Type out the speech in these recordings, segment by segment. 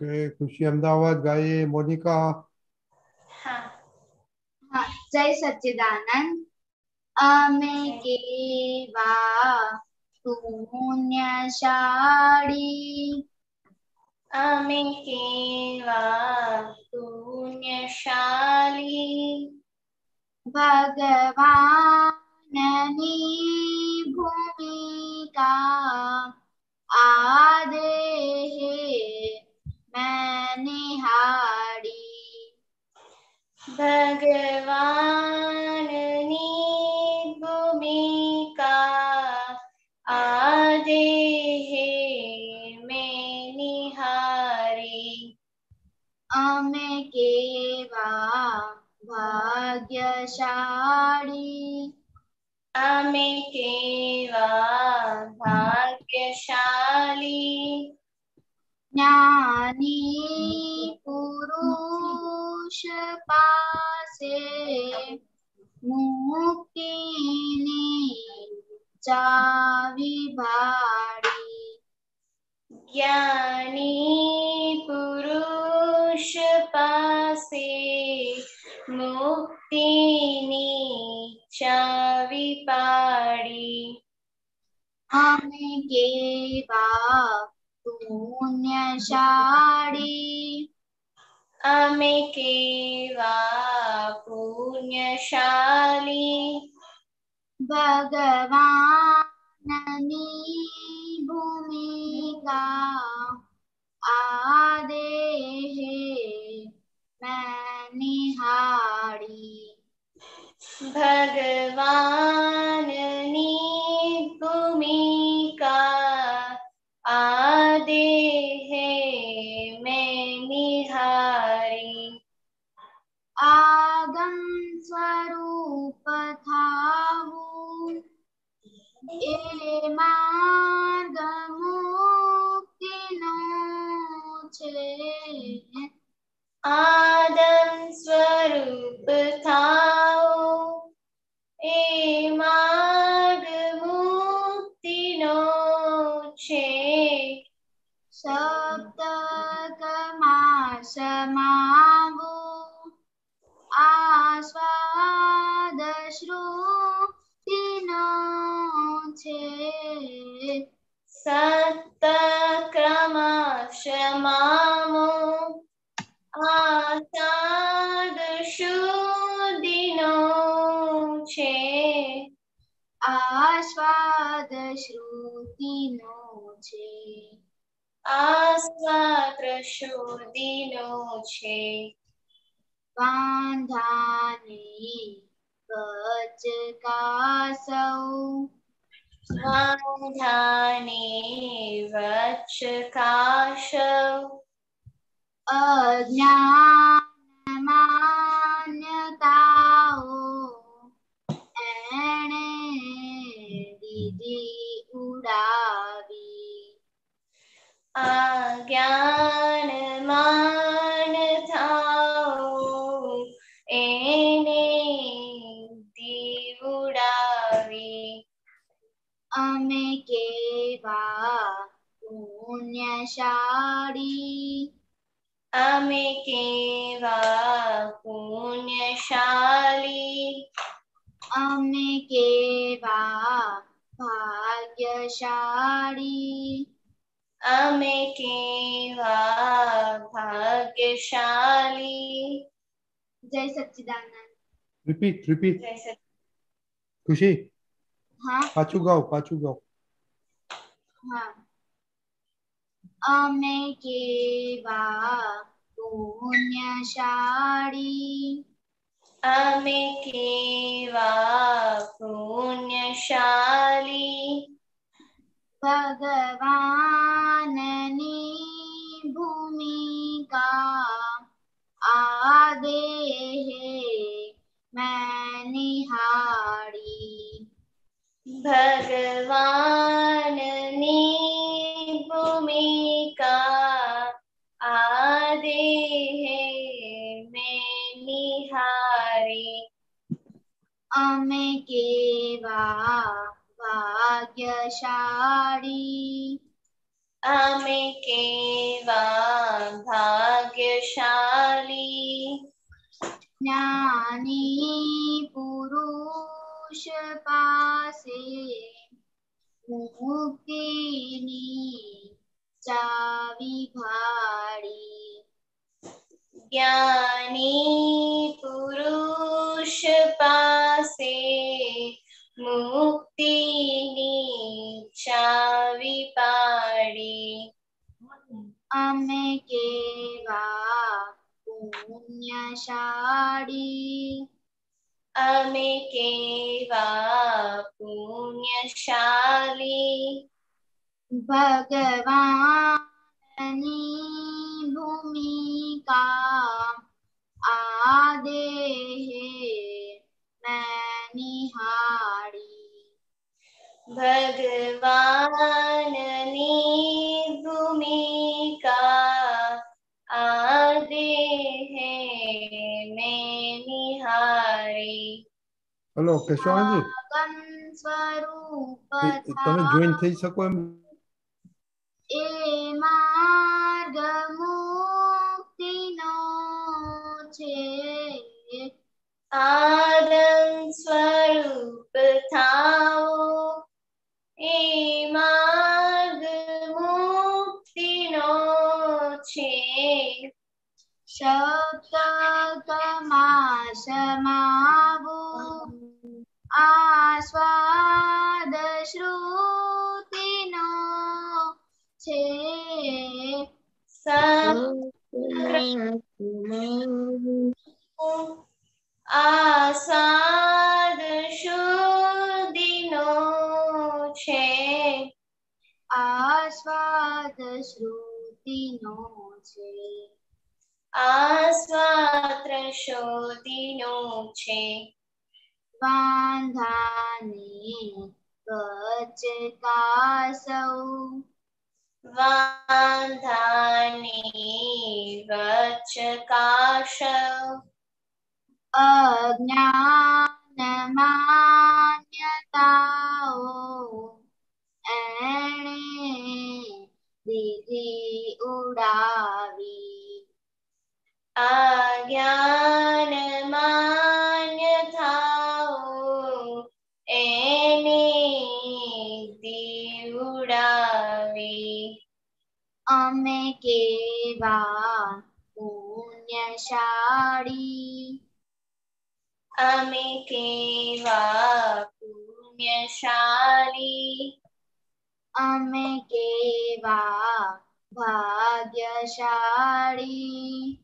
Okay, खुशी अहमदाबाद गाइए मोनिका। हाँ। हाँ, जय सच्चिदानंद। अमे जय केवा पुण्यशाली अमे केवा पुण्यशाली भगवाननी भूमिका आदेहे मैं निहारी। भगवाननी भूमिका आदे है मैं निहारी। अमे केवा भाग्यशाली अमे केवा भाग्यशाली ज्ञानी पुरुष पासे मुक्तिनी चावी भाड़ी। ज्ञानी पुरुष पासे मुक्तिनी चावी पाड़ी। अमे केवा पुण्यशाली अमे केवा पुण्यशाली भगवाननी भूमिका आदेहे मैं निहारी। भगवाननी भूमिका आदे है मैं निहारी। आगम स्वरूप थाहु ए मार्ग मुक्ति नो छे। आदम स्वरूप थाओ ए मार्ग मुक्ति नो छे। सप्तक मास मागु आस्वाद श्रुति नो छे। सप्त क्रमशमामो आसाद शुदिनो छे। आस्वाद श्रुति नो छे। आस्वाद शुदिनो छे। वांधाने वचकासौ वांधाने वचकाशौ अज्ञान मान्यताओ एणे दीदी उड़ावी। अज्ञान मान्यताओ एने दीवुडावी। अमे केवा पुण्यशाली अमे केवा पुण्यशाली अमे केवा भाग्यशाली अमे केवा भाग्यशाली। जय सच्चिदानंद। रिपीट जैसे खुशी। हाँ पाछू गाओ। हाँ। अमे केवा पुण्यशाली अमे केवा पुण्यशाली भगवाननी भूमिका आदेहे मैं निहारी। भगवाननी भूमिका आदे है मैं निहारी। अमे केवा भाग्यशाली અમે કેવા ભાગ્યશાલી જ્ઞાની પુરુષ પાસે મુક્તિની ચાવી ભાળી જ્ઞાની પુરુષ પાસે મુક્તિની ચાવી પાડી અમે કેવા પુણ્યશાળી અમે કેવા પુણ્યશાલી ભગવાનની ભૂમિકા આ દેહે મેં નિહાળી ભગવાનની ભૂમિકા આ દેહે મેં નિહાળી હલો કેશવાજી, ગમ સ્વરૂપ તમે જોઈન થઈ શકો એમ? એ માર્ગ મુક્તિનો છે આનંદ સ્વરૂપ થાઓ એ માર્ગ મુક્તિનો છે સપ્તકમાં સમાવું આસ્વાદ શ્રુતિનો છે આસાદ શુદ્ધિનો છે આસ્વાદ શ્રુતિનો છે આસ્વાદ શુદ્ધિનો છે વાંધાને વચકાસૌ વાંધાની વચકાશ અજ્ઞાન માન્યતાઓ એણે દીધી ઉડાવી અજ્ઞાન માન્યતાઓ એને દીવડાવી અમે કેવા પુણ્યશાળી અમે કેવા પુણ્યશાલી અમે કેવા ભાગ્યશાળી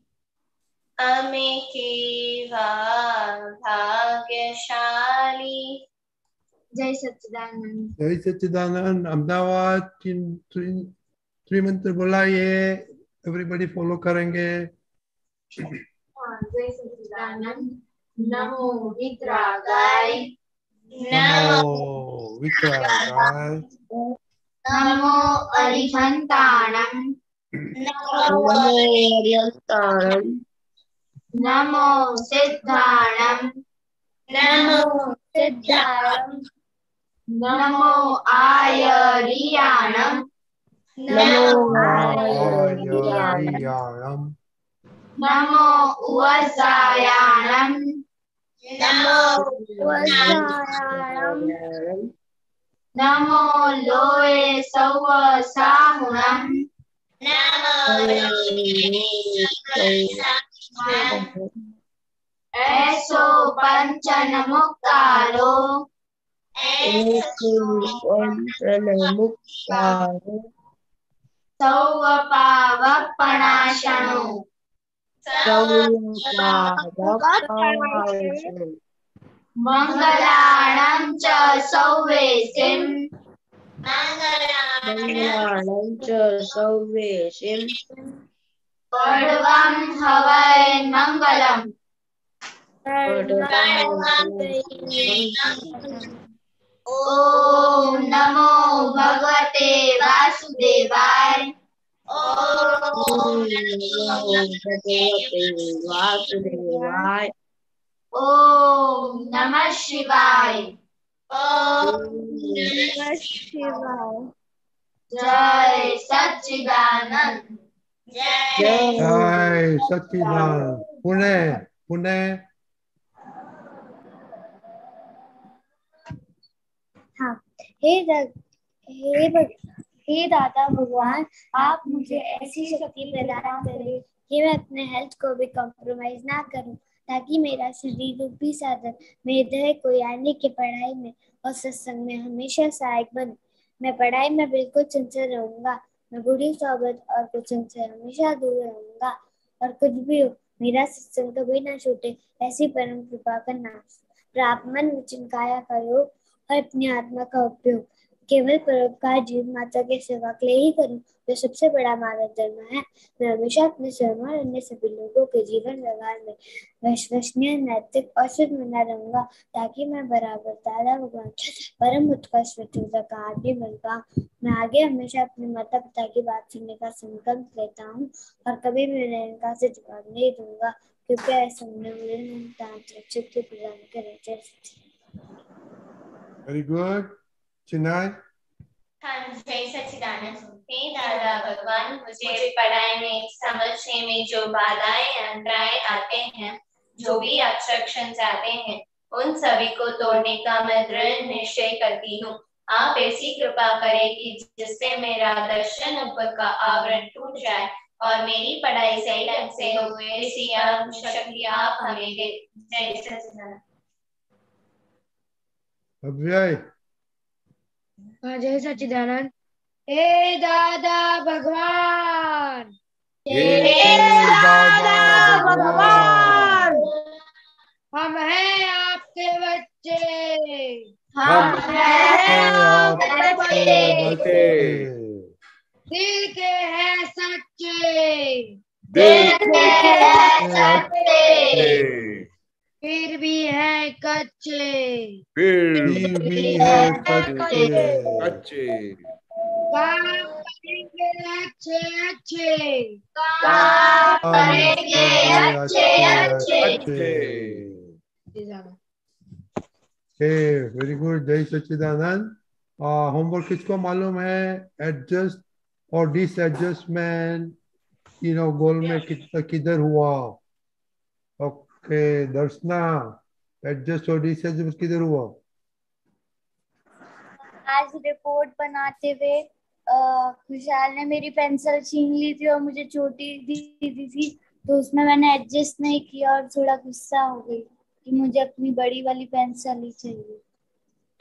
અમે કેવા ભાગ્યશાલી જય સચ્ચિદાનંદ જય સચ્ચિદાનંદ. अहमदाबाद की त्रिमंत्र बुलाइए, एवरीबॉडी फॉलो करेंगे. જય સચ્ચિદાનંદ નમો વિતરાગાય નમો नमो वितरागाय, નમો અરિહંતાણં નમો સિદ્ધાણં નમો સિદ્ધારમ નમો આયરિયાણં નમો आयरियाणं, નમો ઉવસાયાણં નમો નમો લોય સૌ સાહુણં એસો પંચન મુક્તારો સૌ પાવપણાશણો મંગલાણં ચ સૌવેસિં પડવં હવૈ મંગલમ ઓમ નમો ભગવતે વાસુદેવાય ઓમ નમઃ શિવાય जय सच्चिदानंद। जय सच्चिदानंद। पुणे पुणे हाँ। हे दादा भगवान, आप मुझे ऐसी शक्ति प्रदान करें कि मैं अपने हेल्थ को भी कॉम्प्रोमाइज ना करूं, ताकि मेरा शरीर रूपी साधन मेरे देह को यानी कि पढ़ाई में और सत्संग में हमेशा सहायक बने। मैं पढ़ाई में बिल्कुल चंचल रहूंगा। मैं बुरी सोबत और कुचन से हमेशा दूर रहूंगा, और कुछ भी हो मेरा सत्संग कभी ना छूटे, ऐसी परम कृपा करना। प्राप्त मन वचन काया का योग और अपनी आत्मा का उपयोग केवल परोपकार जीव माता के सेवा के लिए ही करूं, जो सबसे बड़ा मानव धर्म है। मैं हमेशा अपने स्वयं और अन्य सभी लोगों के जीवन व्यवहार में विश्वसनीय, नैतिक और शुद्ध बना रहूंगा, ताकि मैं बराबर दादा भगवान परम उत्कर्ष व्यक्तित्व का आदि बन पाऊं। मैं आगे हमेशा अपने माता पिता की बात सुनने का संकल्प लेता हूँ, और कभी भी उन्हें इनका से जवाब नहीं दूंगा। कृपया ऐसा मुझे तांत्रिक शक्ति प्रदान करें। जय सच्चिदानंद। Very good. चिन्मय जय सच्चिदानंद। हे दादा भगवान, मुझे पढ़ाई में समझने में जो बाधाएं अंतराय आते हैं, जो भी ऑब्स्ट्रक्शंस आते हैं, उन सभी को तोड़ने का मैं दृढ़ निश्चय करती हूँ। आप ऐसी कृपा करें कि जिससे मेरा दर्शन ऊपर का आवरण टूट जाए और मेरी पढ़ाई सही ढंग से हो, ऐसी शक्ति आप हमें दे। जय सच्चिदानंद। अव्यय जय सच्चिदानंद। हे दादा भगवान, हे दादा भगवान, हम हैं आपके बच्चे, हम हैं आपके बच्चे, दिल के हैं सच्चे, दिल के हैं सच्चे, फिर भी है कच्चे, फिर भी है सच्चे, काम करेंगे अच्छे अच्छे, काम करेंगे अच्छे अच्छे। Very good. जय सच्चिदानंद। होमवर्क किसको मालूम है? एडजस्ट और डिसएडजस्टमेंट तीनों गोल में किधर हुआ? ओके दर्शना, एडजस्ट और डिसएडजस्ट किधर हुआ? आज रिपोर्ट बनाते हुए खुशहाल ने मेरी पेंसिल छीन ली थी और मुझे छोटी दी थी, तो उसमें मैंने एडजस्ट नहीं किया और थोड़ा गुस्सा हो गई कि मुझे अपनी बड़ी वाली पेंसिल ही चाहिए।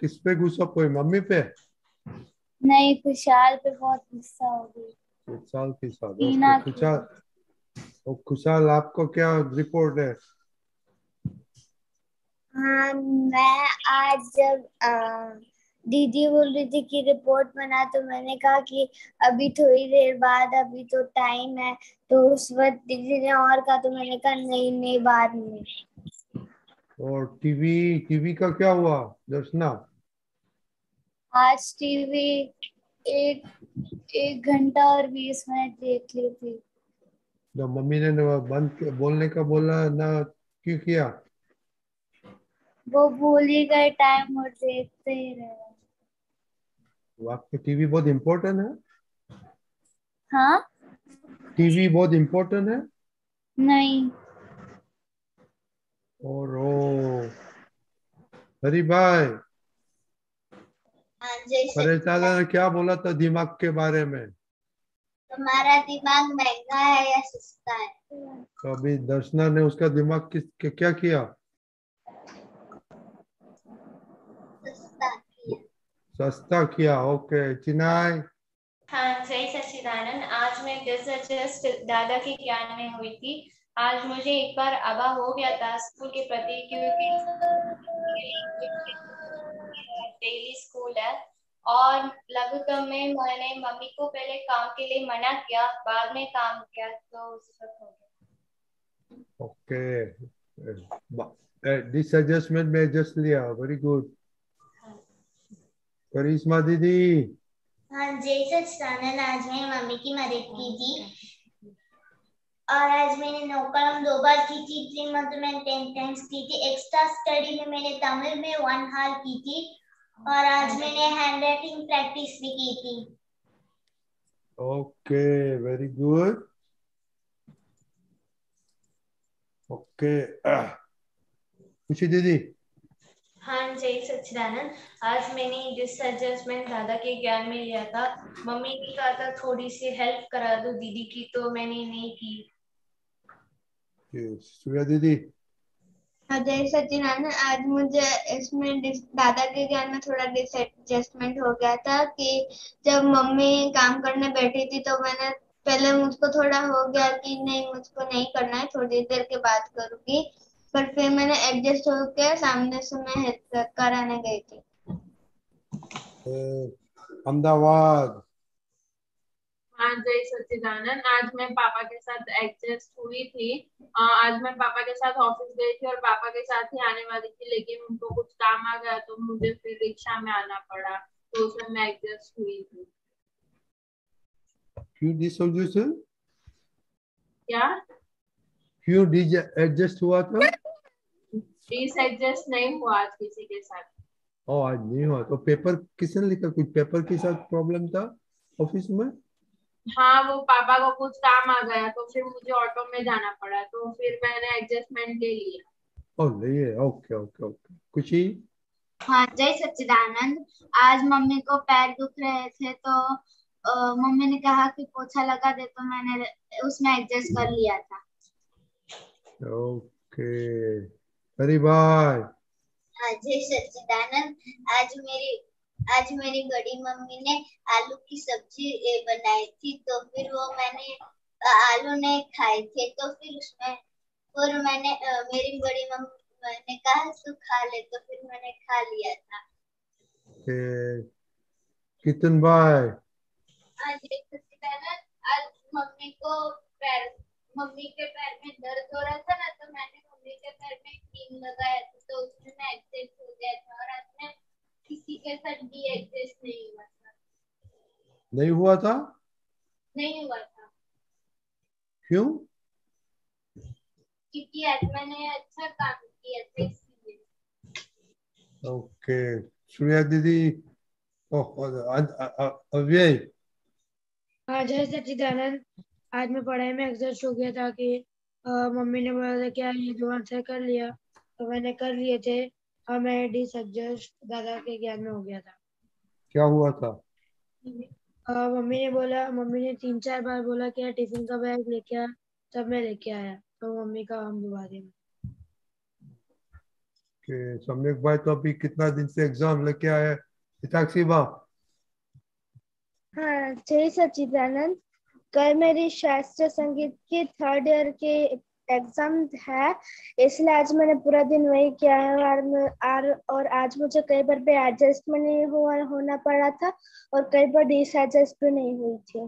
किस पे गुस्सा? कोई मम्मी पे? नहीं, खुशहाल पे बहुत गुस्सा हो गई। खुशहाल के साथ? टीना ओके खुशहाल। और खुशहाल आपको क्या रिपोर्ट है? हाँ, मैं आज जब दीदी बोल रही थी कि रिपोर्ट बना, तो मैंने कहा कि अभी थोड़ी देर बाद, अभी तो टाइम है। तो उस वक्त दीदी ने और कहा, तो मैंने कहा नहीं नहीं बाद में। और टीवी का क्या हुआ दर्शना? आज टीवी एक घंटा और 20 मिनट देख ली थी। तो मम्मी ने बंद बोलने का बोला ना, क्यों किया? वो भूल ही गए टाइम और देखते ही रहे। आपके टीवी बहुत इम्पोर्टेंट है? हाँ, टीवी बहुत इम्पोर्टेंट है? नहीं। और ओ हरी भाई, परेशान ने क्या बोला था दिमाग के बारे में? तुम्हारा दिमाग महंगा है या सस्ता है? तो अभी दर्शना ने उसका दिमाग क्या किया? सस्ता किया। ओके चिनाई। हाँ जय सच्चिदानंद। आज मैं जस्ट दादा के ज्ञान में हुई थी। आज मुझे एक बार आभा हो गया था स्कूल के प्रति, क्योंकि डेली स्कूल है और लगभग में मैंने मम्मी को पहले काम के लिए मना किया, बाद में काम किया, तो उस वक्त हो गया। ओके डिसएडजस्टमेंट में एडजस्ट लिया। Very good. करिश्मा दीदी। हाँ जय सच्चिदानंद। आज मैंने मम्मी की मदद की थी और आज मैंने 9 कलम 2 बार की थी, 3 मंथ में 10 टाइम्स की थी। एक्स्ट्रा स्टडी में मैंने तमिल में 1 हार की थी और आज मैंने हैंड राइटिंग प्रैक्टिस भी की थी। Okay, very good. ओके, खुशी दीदी। हाँ, जय सच्चिदानंद। आज मैंने डिस एडजस्टमेंट दादा के ज्ञान में लिया था। मम्मी ने कहा था थोड़ी सी हेल्प करा दो दीदी की, तो मैंने नहीं की। सूर्या दीदी। जय सच्चिदानंद। आज मुझे इसमें दादा के ज्ञान में थोड़ा डिसएडजस्टमेंट हो गया था कि जब मम्मी काम करने बैठी थी तो मैंने पहले मुझको थोड़ा हो गया कि नहीं मुझको नहीं करना है, थोड़ी देर के बाद करूंगी, पर फिर मैंने एडजस्ट होकर सामने से मैं हेल्प कराने गई थी। अहमदाबाद। हाँ, जय सच्चिदानंद। आज मैं पापा के साथ एडजस्ट हुई थी। आज मैं पापा के साथ ऑफिस गई थी और पापा के साथ ही आने वाली थी, लेकिन उनको कुछ काम आ गया तो मुझे फिर रिक्शा में आना पड़ा, तो उसमें मैं एडजस्ट हुई थी। क्यों डिसएडजस्ट? क्या? क्यों एडजस्ट हुआ था? डिसएडजस्ट नहीं हुआ आज किसी के साथ। आज नहीं हुआ तो पेपर किसने लिखा? कुछ पेपर के साथ प्रॉब्लम था ऑफिस में? हाँ, वो पापा को कुछ काम आ गया तो फिर मुझे ऑटो में जाना पड़ा, तो फिर मैंने एडजस्टमेंट ले लिया। नहीं है। Okay okay okay. खुशी। हाँ, जय सच्चिदानंद। आज मम्मी को पैर दुख रहे थे तो मम्मी ने कहा कि पोछा लगा दे, तो मैंने उसमें एडजस्ट कर लिया था। ओके, हरी भाई। जय सच्चिदानंद। आज मेरी बड़ी मम्मी ने आलू की सब्जी बनाई थी, तो फिर वो मैंने आलू नहीं खाए थे, तो फिर मैंने मेरी बड़ी मम्मी ने कहा तू खा ले, तो फिर मैंने खा लिया था। कितन भाई। जय सच्चिदानंद। आज मम्मी के पैर में दर्द हो रहा था ना, तो मैंने मम्मी के पैर में क्रीम लगाया था, तो उसमें मैं एडजस्ट हो गया था, और आज मैं किसी के साथ भी एडजस्ट नहीं हुआ था। नहीं हुआ था? नहीं हुआ था क्यों? क्योंकि आज मैंने अच्छा काम किया था, इसलिए। ओके, सूर्या दीदी। अव्यय। हाँ, जय सच्चिदानंद। आज मैं पढ़ाई में एडजस्ट हो गया था कि मम्मी ने बोला था क्या ये दो आंसर कर लिया, तो मैंने कर लिए थे और मैं डिसएडजस्ट दादा के ज्ञान में हो गया था। क्या हुआ था? मम्मी ने 3-4 बार बोला कि टिफिन का बैग लेके आ, तब मैं लेके आया, तो मम्मी का हम दुआ दी। सम्यक भाई तो अभी कितना दिन से एग्जाम लेके आया? हिताक्षी बा। हाँ, जय सच्चिदानंद। कल मेरी शास्त्रीय संगीत की 3rd ईयर की एग्जाम है, इसलिए आज मैंने पूरा दिन वही किया है, और आज मुझे कई बार भी एडजस्टमेंट नहीं होना पड़ा था और कई बार डिसएडजस्ट भी नहीं हुई थी।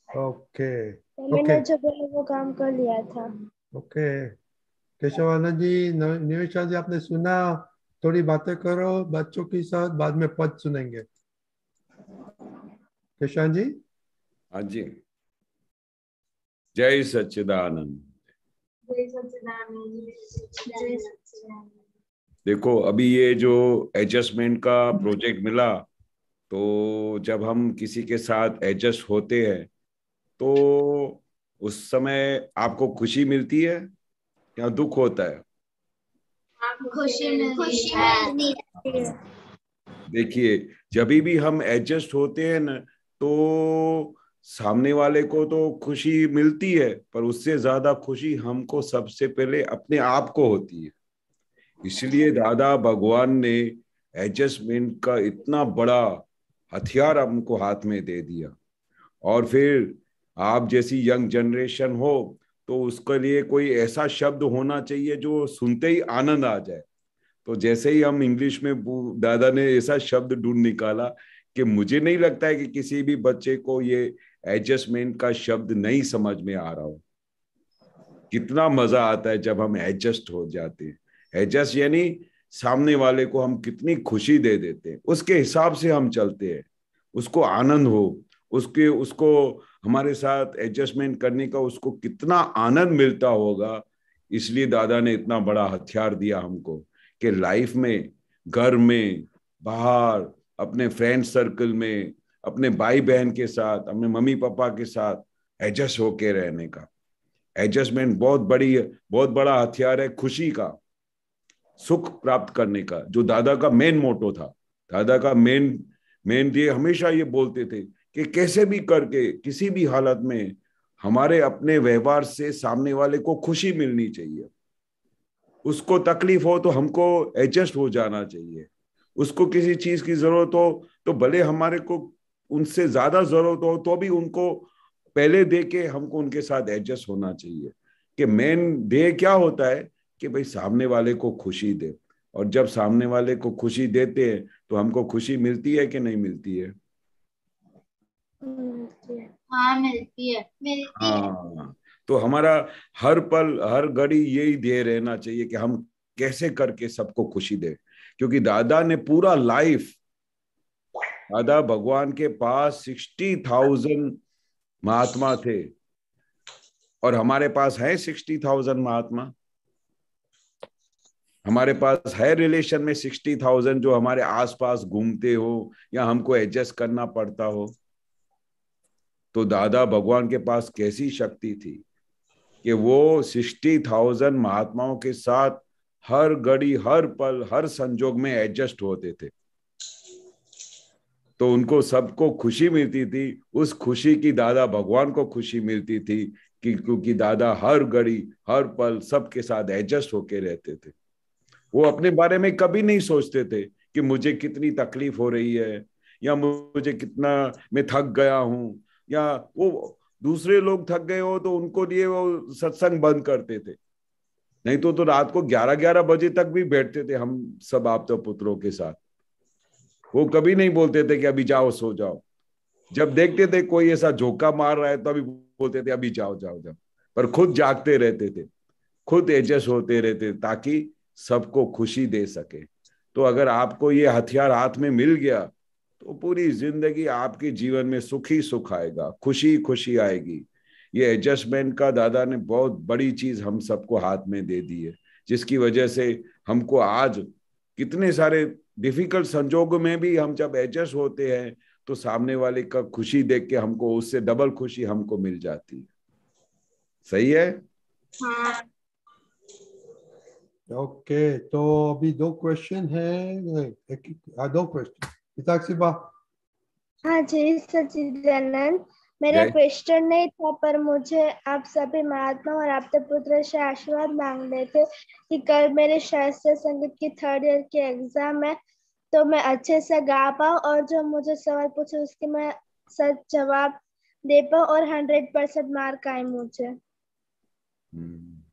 ओके तो मैंने जो बोला वो काम कर लिया था। ओके। केशवानंद जी, निवेशा जी, आपने सुना? थोड़ी बातें करो बच्चों के साथ, बाद में पद सुनेंगे। केशवान जी। हाँ जी, जय सच्चिदानंद। जय सच्चिदानंद। जय सच्चिदानंद। देखो, अभी ये जो एडजस्टमेंट का प्रोजेक्ट मिला, तो जब हम किसी के साथ एडजस्ट होते हैं तो उस समय आपको खुशी मिलती है या दुख होता है? खुशी मिलती है। देखिए, जब भी हम एडजस्ट होते हैं ना, तो सामने वाले को तो खुशी मिलती है, पर उससे ज्यादा खुशी हमको सबसे पहले अपने आप को होती है। इसलिए दादा भगवान ने एडजस्टमेंट का इतना बड़ा हथियार हमको हाथ में दे दिया। और फिर आप जैसी यंग जनरेशन हो तो उसके लिए कोई ऐसा शब्द होना चाहिए जो सुनते ही आनंद आ जाए। तो जैसे ही हम इंग्लिश में, दादा ने ऐसा शब्द ढूंढ निकाला कि मुझे नहीं लगता है कि किसी भी बच्चे को ये एडजस्टमेंट का शब्द नहीं समझ में आ रहा हो। कितना मजा आता है जब हम एडजस्ट हो जाते हैं। एडजस्ट यानी सामने वाले को हम कितनी खुशी दे देते हैं, उसके हिसाब से हम चलते हैं, उसको आनंद हो, उसको हमारे साथ एडजस्टमेंट करने का उसको कितना आनंद मिलता होगा। इसलिए दादा ने इतना बड़ा हथियार दिया हमको कि लाइफ में, घर में, बाहर, अपने फ्रेंड सर्कल में अपने भाई बहन के साथ, अपने मम्मी पापा के साथ एडजस्ट होके रहने का। एडजस्टमेंट बहुत बड़ा हथियार है खुशी का, सुख प्राप्त करने का, जो दादा का मेन मोटो था। दादा का मेन ये हमेशा ये बोलते थे कि कैसे भी करके किसी भी हालत में हमारे अपने व्यवहार से सामने वाले को खुशी मिलनी चाहिए। उसको तकलीफ हो तो हमको एडजस्ट हो जाना चाहिए। उसको किसी चीज की जरूरत हो तो भले हमारे को उनसे ज्यादा जरूरत हो तो भी उनको पहले दे के हमको उनके साथ एडजस्ट होना चाहिए। कि मेन ध्येय क्या होता है कि भाई सामने वाले को खुशी दे, और जब सामने वाले को खुशी देते हैं तो हमको खुशी मिलती है कि नहीं मिलती है? हाँ मिलती है। हाँ, तो हमारा हर पल हर घड़ी यही ध्येय रहना चाहिए कि हम कैसे करके सबको खुशी दे। क्योंकि दादा ने पूरा लाइफ, दादा भगवान के पास 60,000 महात्मा थे, और हमारे पास है 60,000 महात्मा? हमारे पास है रिलेशन में 60,000 जो हमारे आसपास घूमते हो या हमको एडजस्ट करना पड़ता हो? तो दादा भगवान के पास कैसी शक्ति थी कि वो 60,000 महात्माओं के साथ हर घड़ी हर पल हर संजोग में एडजस्ट होते थे। तो उनको सबको खुशी मिलती थी, उस खुशी की दादा भगवान को खुशी मिलती थी कि क्योंकि दादा हर घड़ी हर पल सबके साथ एडजस्ट होके रहते थे। वो अपने बारे में कभी नहीं सोचते थे कि मुझे कितनी तकलीफ हो रही है या मुझे कितना मैं थक गया हूं, या वो दूसरे लोग थक गए हो तो उनको लिए वो सत्संग बंद करते थे। नहीं तो रात को 11-11 बजे तक भी बैठते थे हम सब आप तो पुत्रों के साथ। वो कभी नहीं बोलते थे कि अभी जाओ सो जाओ। जब देखते थे कोई ऐसा झोंका मार रहा है तो अभी बोलते थे अभी जाओ जाओ जाओ, पर खुद जागते रहते थे, खुद एडजस्ट होते रहते ताकि सबको खुशी दे सके। तो अगर आपको ये हथियार हाथ में मिल गया तो पूरी जिंदगी आपके जीवन में सुख ही सुख आएगा, खुशी खुशी आएगी। ये एडजस्टमेंट का दादा ने बहुत बड़ी चीज हम सबको हाथ में दे दी है, जिसकी वजह से हमको आज कितने सारे डिफिकल्ट संजोगों में भी हम जब एडजस्ट होते हैं तो सामने वाले का खुशी देख के हमको उससे डबल खुशी हमको मिल जाती है। सही है? हाँ। ओके, तो अभी 2 क्वेश्चन है। दो क्वेश्चन। पिताक्षी बा। हाँ जी सच्चिदानंद, मेरा जय। क्वेश्चन नहीं था, पर मुझे आप सभी महात्मा और आपके पुत्र से आशीर्वाद मांग रहे थे कि कल मेरे शास्त्रीय संगीत की 3rd ईयर की एग्जाम है, तो मैं अच्छे से गा पाऊँ और जो मुझे सवाल पूछे उसके मैं सच जवाब दे पाऊँ और 100% मार्क आए मुझे।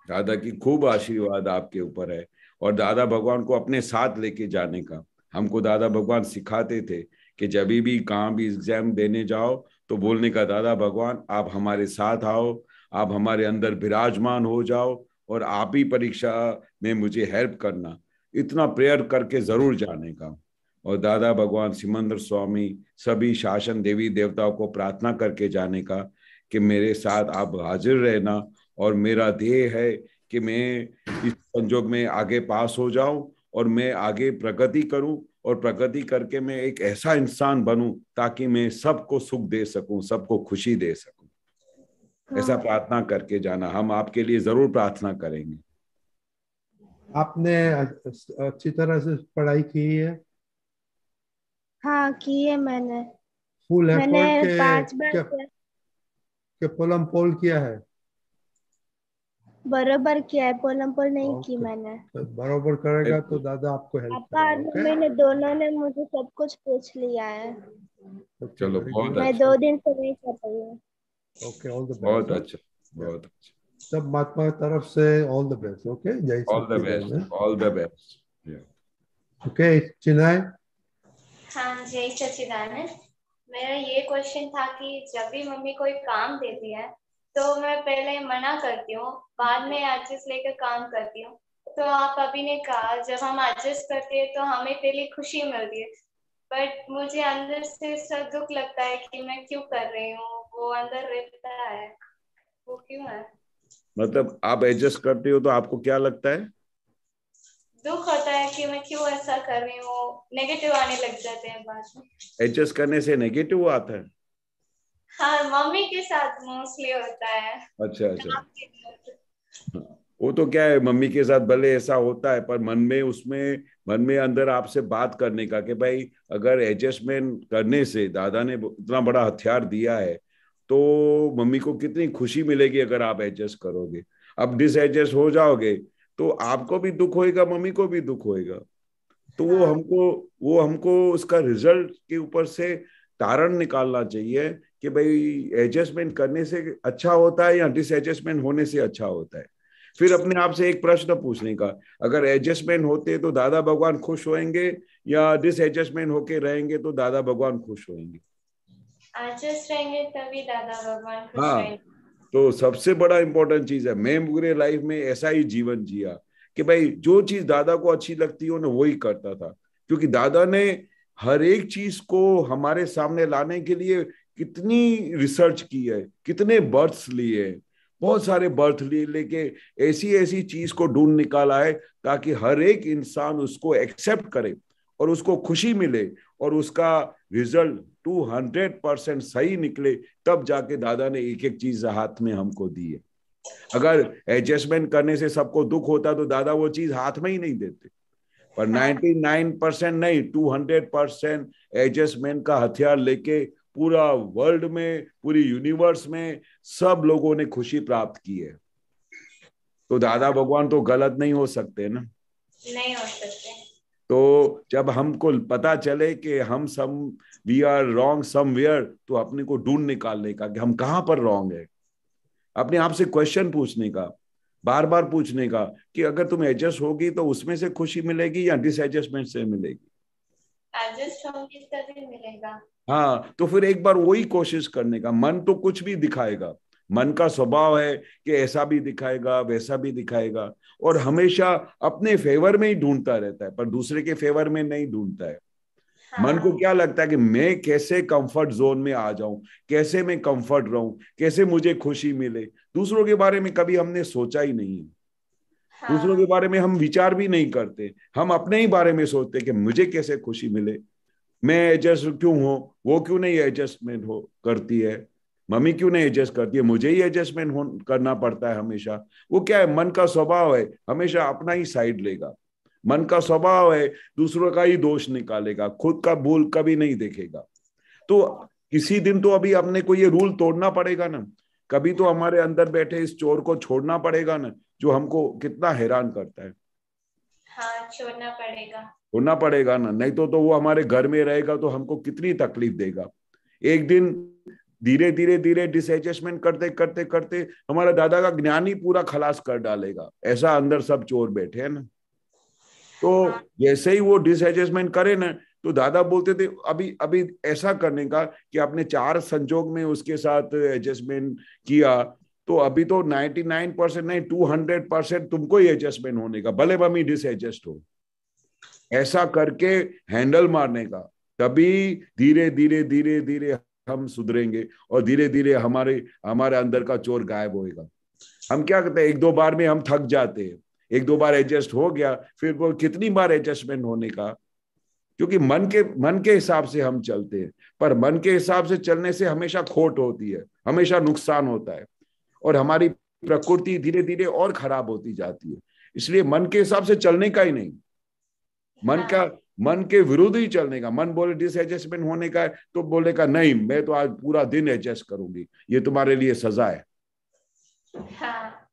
दादा की खूब आशीर्वाद आपके ऊपर है, और दादा भगवान को अपने साथ लेके जाने का हमको दादा भगवान सिखाते थे कि जब भी कहाँ भी एग्जाम देने जाओ तो बोलने का दादा भगवान आप हमारे साथ आओ, आप हमारे अंदर विराजमान हो जाओ और आप ही परीक्षा में मुझे हेल्प करना, इतना प्रेयर करके जरूर जाने का। और दादा भगवान सिमंदर स्वामी सभी शासन देवी देवताओं को प्रार्थना करके जाने का कि मेरे साथ आप हाजिर रहना, और मेरा ध्येय है कि मैं इस संजोग में आगे पास हो जाऊं और मैं आगे प्रगति करूं, और प्रगति करके मैं एक ऐसा इंसान बनूं ताकि मैं सबको सुख दे सकूं, सबको खुशी दे सकूं। ऐसा प्रार्थना करके जाना, हम आपके लिए जरूर प्रार्थना करेंगे। आपने अच्छी तरह से पढ़ाई की है? हाँ की है मैंने फुल एफर्ट के 5 बार के पोलम पोल किया है? बरोबर किया है, पोलम पोल नहीं की मैंने। तो बरोबर करेगा तो दादा आपको हेल्प पापा और करेगा। मम्मी ने दोनों ने मुझे सब कुछ पूछ लिया है। चलो बहुत मैं अच्छा, 2 दिन से नहीं कर रही हूँ। ओके, ऑल द बहुत बेस्ट। अच्छा, बहुत अच्छा। सब महात्मा की तरफ से ऑल द बेस्ट। ओके, जय all the best, Sachchidanand. All the best. Okay Chinmay. हाँ जय सच्चिदानंद। मेरा ये क्वेश्चन था कि जब भी मम्मी कोई काम देती है तो मैं पहले मना करती हूँ, बाद में एडजस्ट लेकर काम करती हूँ। तो आप अभी ने कहा जब हम एडजस्ट करते हैं तो हमें पहले खुशी मिलती है, बट मुझे अंदर से सब दुख लगता है कि मैं क्यों कर रही हूँ, वो अंदर रहता है, वो क्यों है? मतलब आप एडजस्ट करते हो तो आपको क्या लगता है? दुख होता है कि मैं क्यों ऐसा कर रही हूँ, नेगेटिव आने लग जाते हैं बाद में। एडजस्ट करने से नेगेटिव आता है? हाँ, मम्मी के साथ मोस्टली होता है। अच्छा अच्छा। वो तो क्या है, मम्मी के साथ भले ऐसा होता है, पर मन में अंदर आपसे बात करने का कि भाई अगर एडजस्टमेंट करने से दादा ने इतना बड़ा हथियार दिया है तो मम्मी को कितनी खुशी मिलेगी अगर आप एडजस्ट करोगे। अब डिसएडजस्ट हो जाओगे तो आपको भी दुख होएगा, मम्मी को भी दुख होएगा। तो वो हमको उसका रिजल्ट के ऊपर से तारण निकालना चाहिए कि भाई एडजस्टमेंट करने से अच्छा होता है या डिसएडजस्टमेंट होने से अच्छा होता है। फिर अपने आप से एक प्रश्न पूछने का, अगर एडजस्टमेंट होते तो दादा भगवान खुश होंगे या डिसएडजस्टमेंट होके रहेंगे तो दादा भगवान खुश होंगे? एडजस्ट रहेंगे तभी दादा भगवान खुश हाँ, रहेंगे। तो सबसे बड़ा इंपॉर्टेंट चीज है, मैं पूरे लाइफ में ऐसा ही जीवन जिया कि भाई जो चीज दादा को अच्छी लगती हो ना वही करता था, क्योंकि दादा ने हर एक चीज को हमारे सामने लाने के लिए कितनी रिसर्च की है, कितने बर्थ्स लिए, बहुत सारे बर्थ लिए लेके ऐसी ऐसी चीज को ढूंढ निकाला है ताकि हर एक इंसान उसको एक्सेप्ट करे और उसको खुशी मिले और उसका रिजल्ट 200% सही निकले, तब जाके दादा ने एक एक चीज हाथ में हमको दी है। अगर एडजस्टमेंट करने से सबको दुख होता तो दादा वो चीज हाथ में ही नहीं देते। पर 99% नहीं, 200% एडजस्टमेंट का हथियार लेके पूरा वर्ल्ड में, पूरी यूनिवर्स में सब लोगों ने खुशी प्राप्त की है। तो दादा भगवान तो गलत नहीं हो सकते ना। नहीं हो सकते। तो जब हमको पता चले कि हम सब वी आर रॉन्ग समवेयर, तो अपने को ढूंढ निकालने का कि हम कहाँ पर रॉन्ग है, अपने आप से क्वेश्चन पूछने का, बार बार पूछने का कि अगर तुम एडजस्ट होगी तो उसमें से खुशी मिलेगी या डिसएडजस्टमेंट से मिलेगी? एडजस्ट होंगे तभी मिलेगा। हाँ, तो फिर एक बार वही कोशिश करने का। मन तो कुछ भी दिखाएगा, मन का स्वभाव है कि ऐसा भी दिखाएगा वैसा भी दिखाएगा, और हमेशा अपने फेवर में ही ढूंढता रहता है पर दूसरे के फेवर में नहीं ढूंढता है। मन को क्या लगता है कि मैं कैसे कंफर्ट जोन में आ जाऊं, कैसे मैं कंफर्ट रहूं, कैसे मुझे खुशी मिले। दूसरों के बारे में कभी हमने सोचा ही नहीं है। दूसरों के बारे में हम विचार भी नहीं करते, हम अपने ही बारे में सोचते कि मुझे कैसे खुशी मिले, मैं एडजस्ट क्यों हो, वो क्यों नहीं एडजस्टमेंट हो करती है, मम्मी क्यों नहीं एडजस्ट करती है, मुझे ही एडजस्टमेंट करना पड़ता है हमेशा। वो क्या है, मन का स्वभाव है, हमेशा अपना ही साइड लेगा। मन का स्वभाव है दूसरों का ही दोष निकालेगा, खुद का भूल कभी नहीं देखेगा। तो किसी दिन तो अभी अपने को ये रूल तोड़ना पड़ेगा ना, कभी तो हमारे अंदर बैठे इस चोर को छोड़ना पड़ेगा ना, जो हमको कितना हैरान करता है। हाँ, छोड़ना पड़ेगा। होना पड़ेगा ना, नहीं तो वो हमारे घर में रहेगा तो हमको कितनी तकलीफ देगा। एक दिन धीरे धीरे धीरे डिसएडजस्टमेंट करते करते करते हमारा दादा का ज्ञान ही पूरा खलास कर डालेगा, ऐसा अंदर सब चोर बैठे हैं ना। तो जैसे ही वो डिसएडजस्टमेंट करे ना, तो दादा बोलते थे अभी अभी ऐसा करने का कि आपने 4 संजोग में उसके साथ एडजस्टमेंट किया, तो अभी तो 99% नहीं 200% तुमको ही एडजस्टमेंट होने का, भले मम्मी डिसएडजस्ट हो। ऐसा करके हैंडल मारने का, तभी धीरे धीरे धीरे धीरे हम सुधरेंगे और धीरे धीरे हमारे अंदर का चोर गायब होएगा। हम क्या करते हैं, 1-2 बार में हम थक जाते हैं, 1-2 बार एडजस्ट हो गया, फिर वो कितनी बार एडजस्टमेंट होने का, क्योंकि मन के हिसाब से हम चलते हैं। पर मन के हिसाब से चलने से हमेशा खोट होती है, हमेशा नुकसान होता है, और हमारी प्रकृति धीरे धीरे और खराब होती जाती है। इसलिए मन के हिसाब से चलने का ही नहीं, मन के विरुद्ध ही चलने का। मन बोले डिसएडजस्टमेंट होने का है तो बोलेगा नहीं, मैं तो आज पूरा दिन एडजस्ट करूंगी, ये तुम्हारे लिए सजा है। हाँ।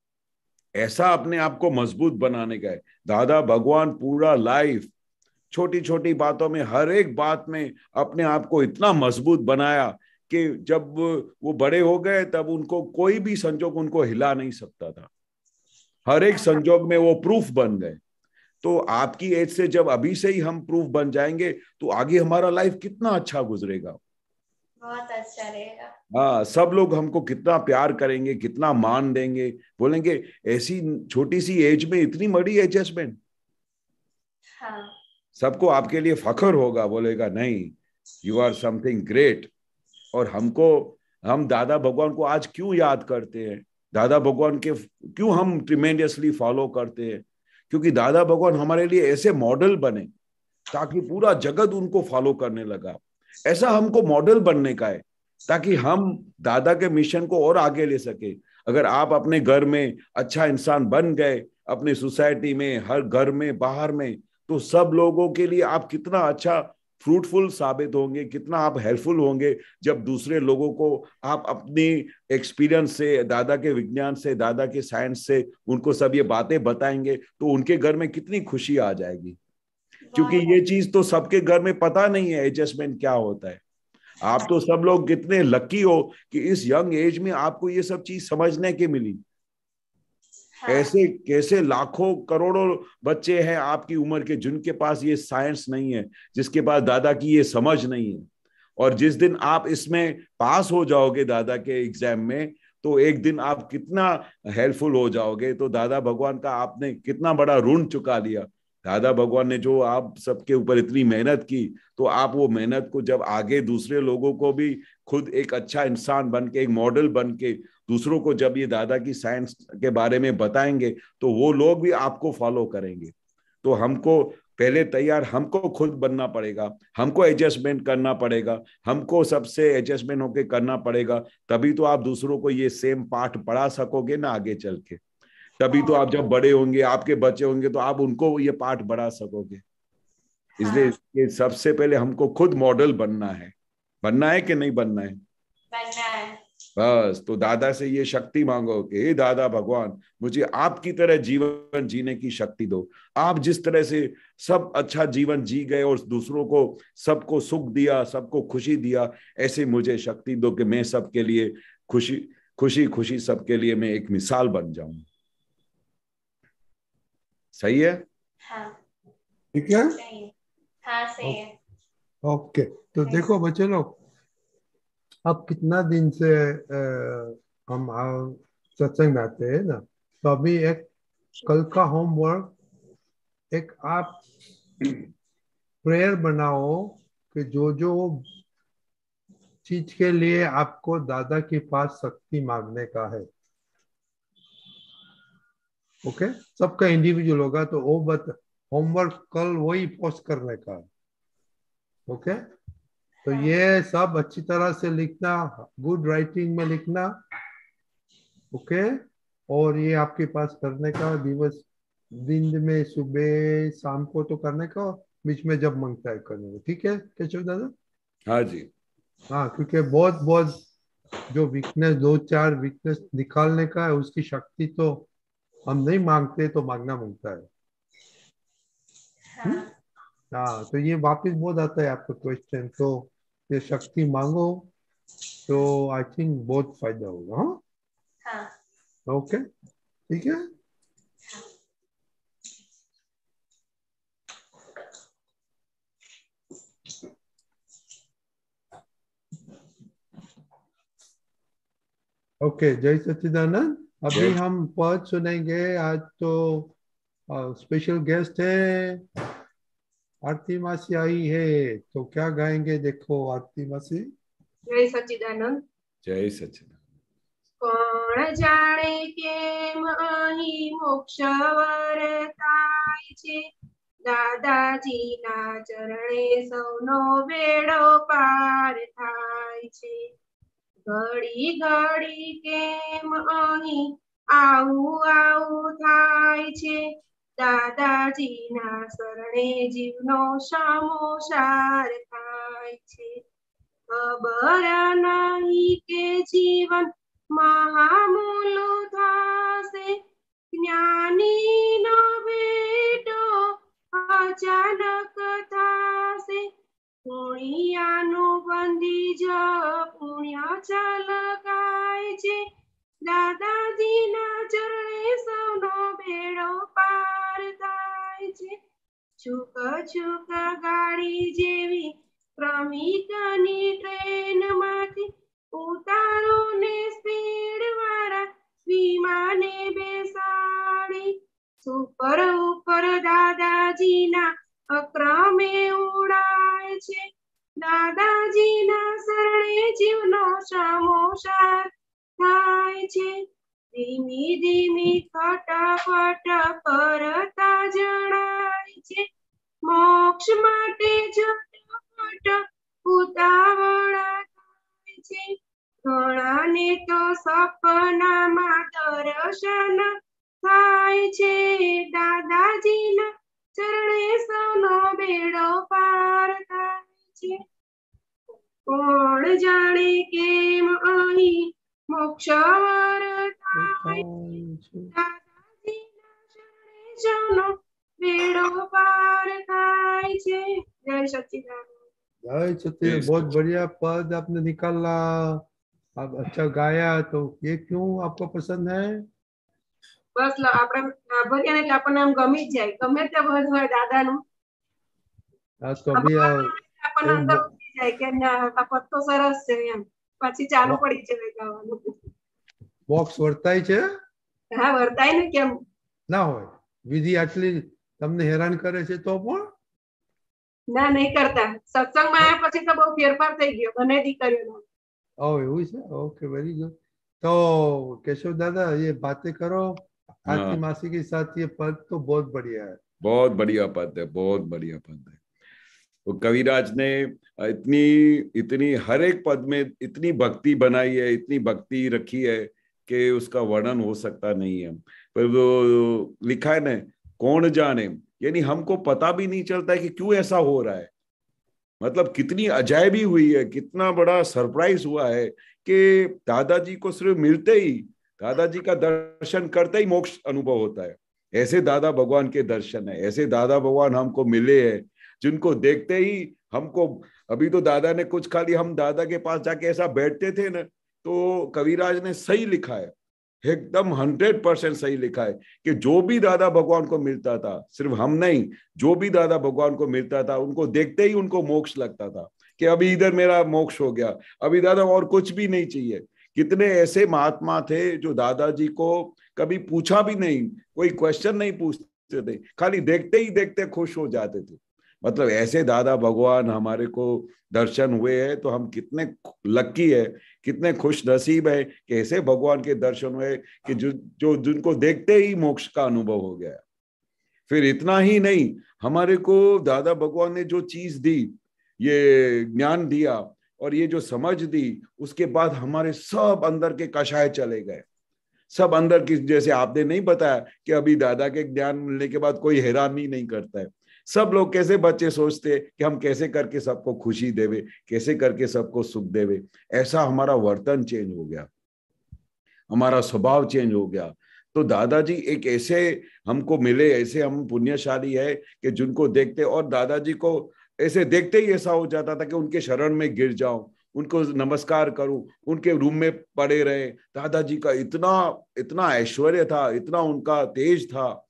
ऐसा अपने आप को मजबूत बनाने का है। दादा भगवान पूरा लाइफ छोटी छोटी बातों में, हर एक बात में अपने आप को इतना मजबूत बनाया कि जब वो बड़े हो गए तब उनको कोई भी संजोग उनको हिला नहीं सकता था। हर एक संजोग में वो प्रूफ बन गए। तो आपकी एज से जब अभी से ही हम प्रूफ बन जाएंगे तो आगे हमारा लाइफ कितना अच्छा गुजरेगा, बहुत अच्छा रहेगा। हाँ, सब लोग हमको कितना प्यार करेंगे, कितना मान देंगे, बोलेंगे ऐसी छोटी सी एज में इतनी बड़ी एडजस्टमेंट। हाँ। सबको आपके लिए फख्र होगा, बोलेगा नहीं, यू आर समथिंग ग्रेट। और हम दादा भगवान को आज क्यों याद करते हैं, दादा भगवान के क्यों हम ट्रिमेंडियसली फॉलो करते हैं, क्योंकि दादा भगवान हमारे लिए ऐसे मॉडल बने ताकि पूरा जगत उनको फॉलो करने लगा। ऐसा हमको मॉडल बनने का है ताकि हम दादा के मिशन को और आगे ले सके। अगर आप अपने घर में अच्छा इंसान बन गए, अपने सोसाइटी में, हर घर में, बाहर में, तो सब लोगों के लिए आप कितना अच्छा फ्रूटफुल साबित होंगे, कितना आप हेल्पफुल होंगे। जब दूसरे लोगों को आप अपनी एक्सपीरियंस से, दादा के विज्ञान से, दादा के साइंस से उनको सब ये बातें बताएंगे तो उनके घर में कितनी खुशी आ जाएगी। क्योंकि ये चीज तो सबके घर में पता नहीं है एडजस्टमेंट क्या होता है। आप तो सब लोग कितने लकी हो कि इस यंग एज में आपको ये सब चीज समझने की मिली। ऐसे कैसे लाखों करोड़ों बच्चे हैं आपकी उम्र के जिनके पास ये साइंस नहीं है, जिसके पास दादा की ये समझ नहीं है। और जिस दिन आप इसमें पास हो जाओगे दादा के एग्जाम में, तो एक दिन आप कितना हेल्पफुल हो जाओगे। तो दादा भगवान का आपने कितना बड़ा ऋण चुका लिया। दादा भगवान ने जो आप सबके ऊपर इतनी मेहनत की, तो आप वो मेहनत को जब आगे दूसरे लोगों को भी खुद एक अच्छा इंसान बन के, एक मॉडल बन के दूसरों को जब ये दादा की साइंस के बारे में बताएंगे, तो वो लोग भी आपको फॉलो करेंगे। तो हमको पहले तैयार हमको खुद बनना पड़ेगा, हमको एडजस्टमेंट करना पड़ेगा, हमको सबसे एडजस्टमेंट होके करना पड़ेगा। तभी तो आप दूसरों को ये सेम पाठ पढ़ा सकोगे ना आगे चल के। तभी तो आप जब बड़े होंगे, आपके बच्चे होंगे, तो आप उनको ये पाठ बढ़ा सकोगे। इसलिए ये सबसे पहले हमको खुद मॉडल बनना है। बनना है कि नहीं बनना है? बनना है। बस तो दादा से ये शक्ति मांगो कि हे दादा भगवान, मुझे आपकी तरह जीवन जीने की शक्ति दो। आप जिस तरह से सब अच्छा जीवन जी गए और दूसरों को, सबको सुख दिया, सबको खुशी दिया, ऐसे मुझे शक्ति दो कि मैं सबके लिए खुशी खुशी खुशी सबके लिए मैं एक मिसाल बन जाऊं। सही है? हाँ ठीक है। हाँ सही है। ओके, तो देखो बच्चे लोग, अब कितना दिन से हम सत्संग में आते हैं ना, तो अभी एक कल का होमवर्क, एक आप प्रेयर बनाओ कि जो जो चीज के लिए आपको दादा के पास शक्ति मांगने का है। ओके, सबका इंडिविजुअल होगा, तो वो होमवर्क कल वही पोस्ट करने का है। ओके, तो ये सब अच्छी तरह से लिखना, गुड राइटिंग में लिखना। ओके, और ये आपके पास करने का दिन में, सुबह शाम को तो करने का, बीच में जब मांगता है करने का। ठीक है केशव दादा? हाँ जी। हाँ, क्योंकि बहुत बहुत जो वीकनेस, 2-4 वीकनेस निकालने का है, उसकी शक्ति तो हम नहीं मांगते, तो मांगना मिलता है। हाँ, तो ये वापस बहुत आता है आपका क्वेश्चन, तो ये शक्ति मांगो, तो आई थिंक बहुत फायदा होगा। हाँ, ओके, ठीक है। ओके, जय सच्चिदानंद। अभी हम पद सुनेंगे। आज तो स्पेशल गेस्ट है, आरती मासी आई है, तो क्या गाएंगे? देखो आरती मासी। जय सच्चिदानंद। जय सच्चिदानंद। कोण जाणे केम अहीं मोक्ष वरताय छे, दादाजीना चरणे सौनो बेड़ो पार थाय छे। घड़ी घड़ी केम अहीं आવું આવું થાય છે, દાદાજીના શરણે જીવનો સમોસાર થાય છે। ખબર નહીં કે જીવન મહામૂલું થાશે, જ્ઞાનીનો ભેટો અચાનક થાશે। પુણ્યાનું બંધી જ પુણ્ય છલકાય છે, દાદાજીના ચરણે સૌનો બેડો પાર થાય છે। છૂક છૂક ગાડી જેવી ક્રમિકની ટ્રેનમાંથી ઉતારો ને સ્પીડ વાળા વિમાને બેસાડી, સુપર ઉપર દાદાજીના અક્રમે ઉડાય છે, દાદાજીના શરણે જીવનો સમોસાર થાય છે। ધીમી ધીમી ખટાફટ કરતા જણાય છે મોક્ષ માટે ઝટપટ ઉતાવળા થાય છે ઘણાને તો સપનામાં દર્શન થાય છે દાદાજીના ચરણે સૌનો બેડો પાર થાય છે કોણ જાણે કેમ અહીં મોક્ષ વર થાય દાદાજીના ચરણે સૌનો બેડો પાર થાય છે જય સच्चिदानंद जय सत्य बहुत बढ़िया पद आपने निकाला आप अच्छा गाया तो ये क्यों आपको पसंद है બસ આપણે ભર્યા એટલે આપણને આમ ગમી જ જાય ગમે તે ભજ હોય દાદાનું तो अभी આપણને અંદર ઉતરી જાય કે ના આ પદ તો સરસ છે એમ પછી ચાલુ પડી જાય ગાવાનું બોક્સ વર્તાય છે હા વર્તાય ને કેમ ના હોય વિધિ આટલી તમને હેરાન કરે છે તો પણ ના નહીં કરતા સત્સંગમાં આવ્યા પછી તો બહુ ફેરફાર થઈ ગયો બંને દીકરીઓનો એવું છે ઓકે वेरी गुड तो केशव दादा ये बातें करो आरती मासी के साथ ये पद तो बहुत बढ़िया है बहुत बढ़िया पद है बहुत बढ़िया पद है तो कविराज ने इतनी इतनी हर एक पद में इतनी भक्ति बनाई है इतनी भक्ति रखी है कि उसका वर्णन हो सकता नहीं है पर वो लिखा है ना कौन जाने यानी हमको पता भी नहीं चलता है कि क्यों ऐसा हो रहा है मतलब कितनी अजायबी हुई है कितना बड़ा सरप्राइज हुआ है कि दादाजी को सिर्फ मिलते ही दादाजी का दर्शन करते ही मोक्ष अनुभव होता है ऐसे दादा भगवान के दर्शन है ऐसे दादा भगवान हमको मिले हैं जिनको देखते ही हमको अभी तो दादा ने कुछ खाली हम दादा के पास जाके ऐसा बैठते थे ना तो कविराज ने सही लिखा है एकदम 100% सही लिखा है कि जो भी दादा भगवान को मिलता था सिर्फ हम नहीं जो भी दादा भगवान को मिलता था उनको देखते ही उनको मोक्ष लगता था कि अभी इधर मेरा मोक्ष हो गया अभी दादा और कुछ भी नहीं चाहिए कितने ऐसे महात्मा थे जो दादाजी को कभी पूछा भी नहीं कोई क्वेश्चन नहीं पूछते थे खाली देखते ही देखते खुश हो जाते थे मतलब ऐसे दादा भगवान हमारे को दर्शन हुए हैं तो हम कितने लकी है कितने खुश नसीब है कि ऐसे भगवान के दर्शन हुए कि जो जिनको देखते ही मोक्ष का अनुभव हो गया फिर इतना ही नहीं हमारे को दादा भगवान ने जो चीज दी ये ज्ञान दिया और ये जो समझ दी उसके बाद हमारे सब अंदर के कषाय चले गए सब अंदर की जैसे आपने नहीं बताया कि अभी दादा के ज्ञान मिलने के बाद कोई हैरानी नहीं करता है सब लोग कैसे बच्चे सोचते कि हम कैसे करके सबको खुशी देवे कैसे करके सबको सुख देवे ऐसा हमारा वर्तन चेंज हो गया हमारा स्वभाव चेंज हो गया तो दादाजी एक ऐसे हमको मिले ऐसे हम पुण्यशाली है कि जिनको देखते और दादाजी को ऐसे देखते ही ऐसा हो जाता था कि उनके शरण में गिर जाऊं उनको नमस्कार करूं उनके रूम में पड़े रहे दादाजी का इतना इतना ऐश्वर्य था इतना उनका तेज था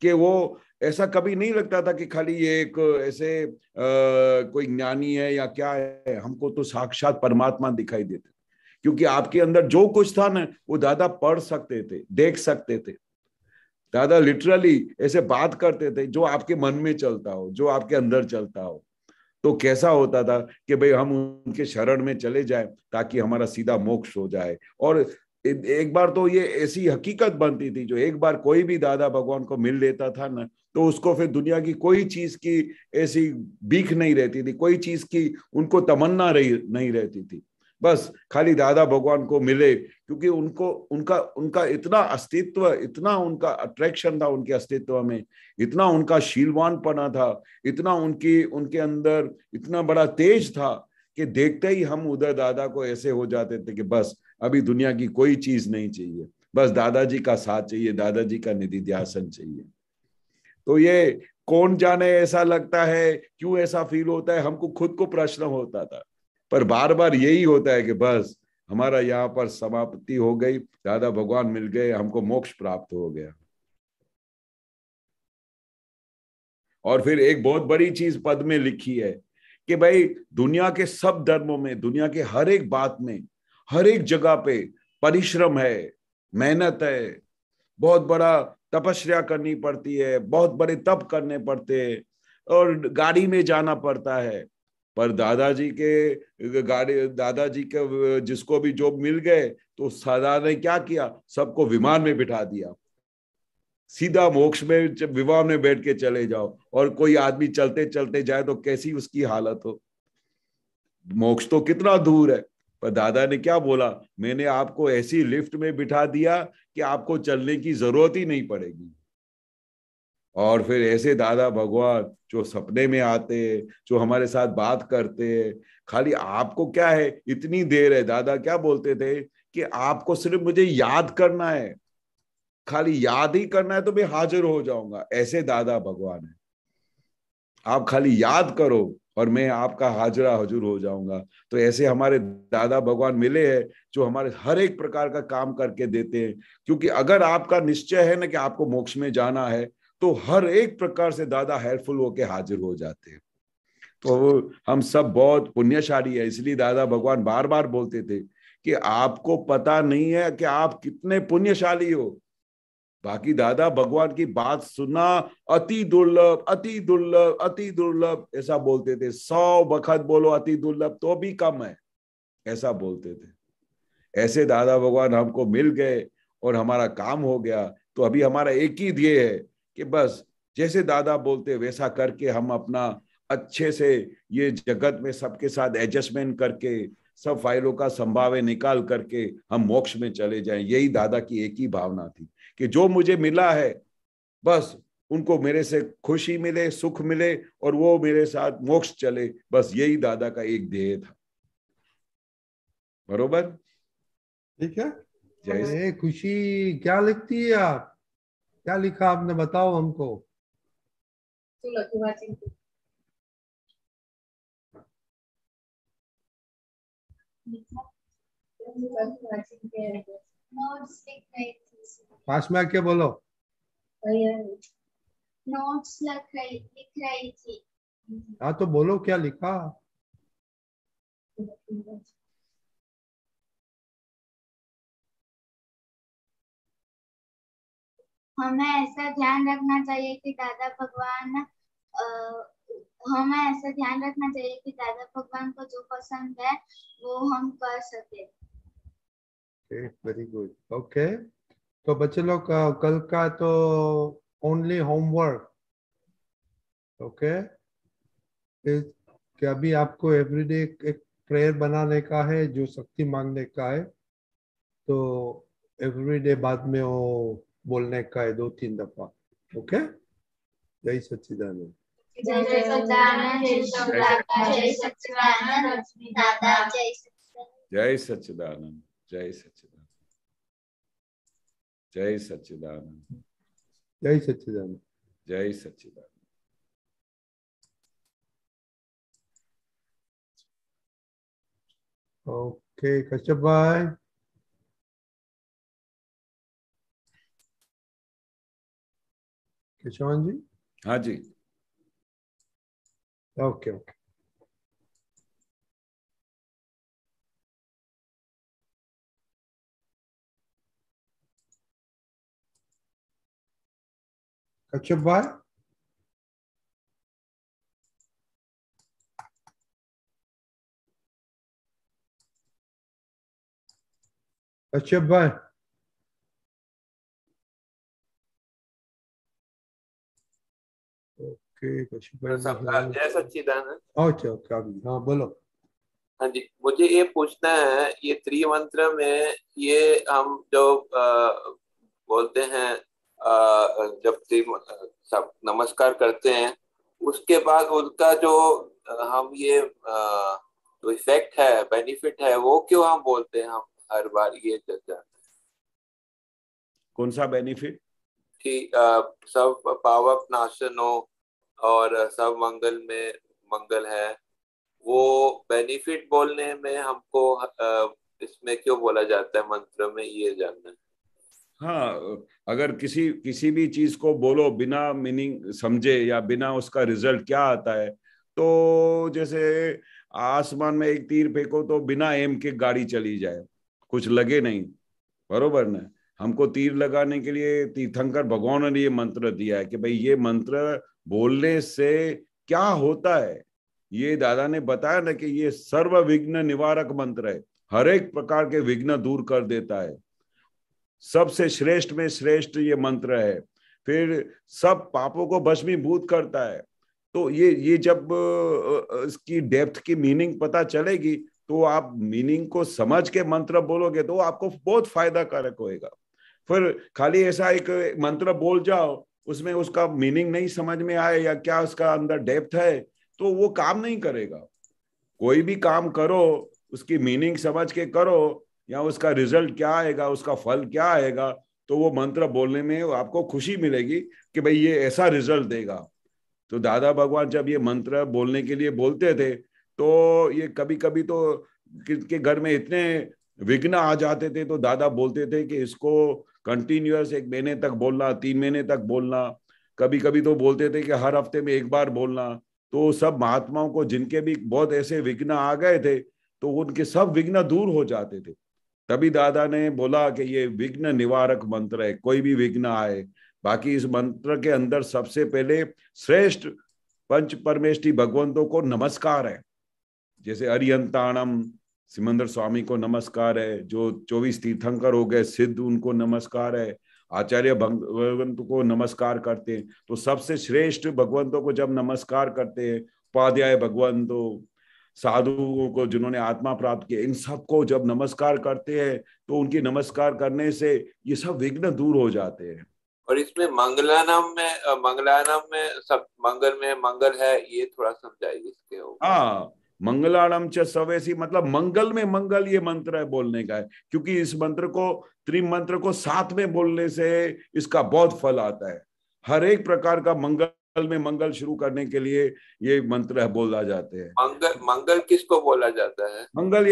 कि वो ऐसा कभी नहीं लगता था कि खाली ये एक ऐसे कोई ज्ञानी है या क्या है हमको तो साक्षात परमात्मा दिखाई देते क्योंकि आपके अंदर जो कुछ था ना वो दादा पढ़ सकते थे देख सकते थे दादा लिटरली ऐसे बात करते थे जो आपके मन में चलता हो जो आपके अंदर चलता हो तो कैसा होता था कि भाई हम उनके शरण में चले जाए ताकि हमारा सीधा मोक्ष हो जाए और एक बार तो ये ऐसी हकीकत बनती थी जो एक बार कोई भी दादा भगवान को मिल लेता था ना तो उसको फिर दुनिया की कोई चीज की ऐसी भीख नहीं रहती थी कोई चीज की उनको तमन्ना नहीं रहती थी बस खाली दादा भगवान को मिले क्योंकि उनको उनका इतना अस्तित्व इतना उनका अट्रैक्शन था उनके अस्तित्व में इतना उनका शीलवानपना था इतना उनके अंदर इतना बड़ा तेज था कि देखते ही हम उधर दादा को ऐसे हो जाते थे कि बस अभी दुनिया की कोई चीज नहीं चाहिए बस दादाजी का साथ चाहिए दादाजी का निधि ध्यासन चाहिए तो ये कौन जाने ऐसा लगता है क्यों ऐसा फील होता है हमको खुद को प्रश्न होता था पर बार बार यही होता है कि बस हमारा यहाँ पर समाप्ति हो गई दादा भगवान मिल गए हमको मोक्ष प्राप्त हो गया और फिर एक बहुत बड़ी चीज पद में लिखी है कि भाई दुनिया के सब धर्मों में दुनिया के हर एक बात में हर एक जगह पे परिश्रम है मेहनत है बहुत बड़ा तपस्या करनी पड़ती है बहुत बड़े तप करने पड़ते हैं और गाड़ी में जाना पड़ता है पर दादाजी के जिसको भी जॉब मिल गए तो दादा ने क्या किया सबको विमान में बिठा दिया सीधा मोक्ष में विवाह में बैठ के चले जाओ, और कोई आदमी चलते चलते जाए तो कैसी उसकी हालत हो। मोक्ष तो कितना दूर है, पर दादा ने क्या बोला, मैंने आपको ऐसी लिफ्ट में बिठा दिया कि आपको चलने की जरूरत ही नहीं पड़ेगी। और फिर ऐसे दादा भगवान जो सपने में आते हैं, जो हमारे साथ बात करते हैं, खाली आपको क्या है, इतनी देर है, दादा क्या बोलते थे कि आपको सिर्फ मुझे याद करना है, खाली याद ही करना है तो मैं हाजिर हो जाऊंगा। ऐसे दादा भगवान है, आप खाली याद करो और मैं आपका हाजिरा हजूर हो जाऊंगा। तो ऐसे हमारे दादा भगवान मिले हैं जो हमारे हर एक प्रकार का काम करके देते हैं, क्योंकि अगर आपका निश्चय है ना कि आपको मोक्ष में जाना है, तो हर एक प्रकार से दादा हेल्पफुल होके हाजिर हो जाते हैं। तो हम सब बहुत पुण्यशाली है, इसलिए दादा भगवान बार बार बोलते थे कि आपको पता नहीं है कि आप कितने पुण्यशाली हो। बाकी दादा भगवान की बात सुनना अति दुर्लभ, अति दुर्लभ, अति दुर्लभ, ऐसा बोलते थे। 100 बखत बोलो अति दुर्लभ तो भी कम है, ऐसा बोलते थे। ऐसे दादा भगवान हमको मिल गए और हमारा काम हो गया। तो अभी हमारा एक ही ध्येय है कि बस जैसे दादा बोलते वैसा करके हम अपना अच्छे से ये जगत में सबके साथ एडजस्टमेंट करके सब फाइलों का संभावे निकाल करके हम मोक्ष में चले जाएं। यही दादा की एक ही भावना थी कि जो मुझे मिला है बस उनको मेरे से खुशी मिले, सुख मिले और वो मेरे साथ मोक्ष चले। बस यही दादा का एक ध्येय था। बरोबर, ठीक है। जय खुशी क्या लिखती है आप, क्या लिखा आपने, बताओ हमको। पास में आके बोलो। नोट्स लिख रही थी। हाँ तो बोलो क्या लिखा। हमें ऐसा ध्यान रखना चाहिए कि दादा भगवान हमें ऐसा ध्यान रखना चाहिए कि दादा भगवान को जो पसंद है वो हम कर सके। Very good. ओके, तो बच्चे लोग कल का तो ओनली होमवर्क। ओके, कि अभी आपको एवरीडे एक प्रेयर बनाने का है जो शक्ति मांगने का है, तो एवरीडे बाद में वो बोलने का है 2-3 दफा। ओके, जय सच्चिदानंद। जय सच्चिदानंद, जय सच्चिदानंद, दादा जय सच्चिदानंद, जय सच्चिदानंद, जय सच्चिदानंद, जय सच्चिदानंद, जय सच्चिदानंद, जय सच्चिदानंद। ओके कश्यप भाई। केशवान जी। हाँ जी। Okay okay. कश्यप भाई। कश्यप भाई। ओके कश्यप भाई। जय सच्चिदानंद। अच्छा ओके, हाँ बोलो। हाँ जी, मुझे ये पूछना है, ये त्रिमंत्र में ये हम जो बोलते हैं जब सब नमस्कार करते हैं उसके बाद उनका जो हम ये जो इफेक्ट है, बेनिफिट है, वो क्यों हम बोलते हैं हम हर बार ये चर्चा। कौन सा बेनिफिट? कि सब पावक नाशन हो और सब मंगल में मंगल है, वो बेनिफिट बोलने में हमको इसमें क्यों बोला जाता है मंत्र में, ये जानना है। हाँ, अगर किसी भी चीज को बोलो बिना मीनिंग समझे या बिना उसका रिजल्ट क्या आता है, तो जैसे आसमान में एक तीर फेंको तो बिना एम के गाड़ी चली जाए, कुछ लगे नहीं, बरोबर ना। हमको तीर लगाने के लिए तीर्थंकर भगवान ने ये मंत्र दिया है कि भाई ये मंत्र बोलने से क्या होता है। ये दादा ने बताया ना कि ये सर्व विघ्न निवारक मंत्र है, हर एक प्रकार के विघ्न दूर कर देता है। सबसे श्रेष्ठ में श्रेष्ठ ये मंत्र है। फिर सब पापों को भस्मीभूत करता है। तो ये जब इसकी डेप्थ की मीनिंग पता चलेगी तो आप मीनिंग को समझ के मंत्र बोलोगे तो आपको बहुत फायदा कारक होएगा। फिर खाली ऐसा एक मंत्र बोल जाओ, उसमें उसका मीनिंग नहीं समझ में आए या क्या उसका अंदर डेप्थ है, तो वो काम नहीं करेगा। कोई भी काम करो उसकी मीनिंग समझ के करो, या उसका रिजल्ट क्या आएगा, उसका फल क्या आएगा, तो वो मंत्र बोलने में आपको खुशी मिलेगी कि भाई ये ऐसा रिजल्ट देगा। तो दादा भगवान जब ये मंत्र बोलने के लिए बोलते थे तो ये कभी कभी तो किसके घर में इतने विघ्न आ जाते थे, तो दादा बोलते थे कि इसको कंटिन्यूअस 1 महीने तक बोलना, 3 महीने तक बोलना, कभी कभी तो बोलते थे कि हर हफ्ते में 1 बार बोलना। तो सब महात्माओं को जिनके भी बहुत ऐसे विघ्न आ गए थे तो उनके सब विघ्न दूर हो जाते थे। तभी दादा ने बोला कि ये विघ्न निवारक मंत्र है, कोई भी विघ्न आए। बाकी इस मंत्र के अंदर सबसे पहले श्रेष्ठ पंच परमेष्ठी भगवंतों को नमस्कार है। जैसे अरियंताणम सिमंदर स्वामी को नमस्कार है, जो 24 तीर्थंकर हो गए सिद्ध उनको नमस्कार है, आचार्य भगवंत को नमस्कार करते हैं। तो सबसे श्रेष्ठ भगवंतों को जब नमस्कार करते हैं, उपाध्याय भगवंतों, साधुओं को जिन्होंने आत्मा प्राप्त किया, इन सबको जब नमस्कार करते हैं तो उनकी नमस्कार करने से ये सब विघ्न दूर हो जाते हैं। और इसमें मंगलानाम में सब मंगल में मंगल है, ये थोड़ा समझाइए इसके ऊपर। हाँ, मंगलाणम च सवेसी, मतलब मंगल में मंगल ये मंत्र है बोलने का है, क्योंकि इस मंत्र को त्रिमंत्र को साथ में बोलने से इसका बहुत फल आता है। हर एक प्रकार का मंगल में मंगल शुरू करने के लिए ये मंत्र है बोला जाते हैं। मंगल किसको बोला जाता है? मंगल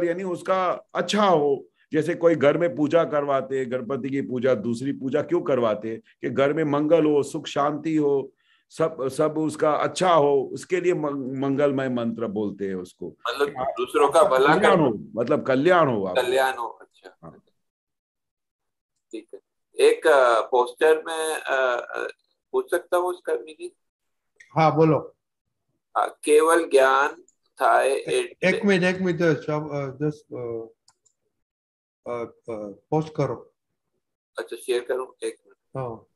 यानी उसका अच्छा हो। जैसे कोई घर में पूजा करवाते हैं, गणपति की पूजा, दूसरी पूजा क्यों करवाते हैं कि घर में मंगल हो, सुख शांति हो, सब उसका अच्छा हो, उसके लिए मंगलमय मंत्र बोलते हैं उसको। मतलब दूसरों का भला कल्याण हो, मतलब कल्याण हो, कल्याण हो। अच्छा, ठीक है। एक पोस्टर में पूछ सकता हूँ उसका मीनिंग? हाँ बोलो। केवल ज्ञान था। एक मिनट जस्ट पोस्ट करो। अच्छा, शेयर करूं? 1 मिनट। हाँ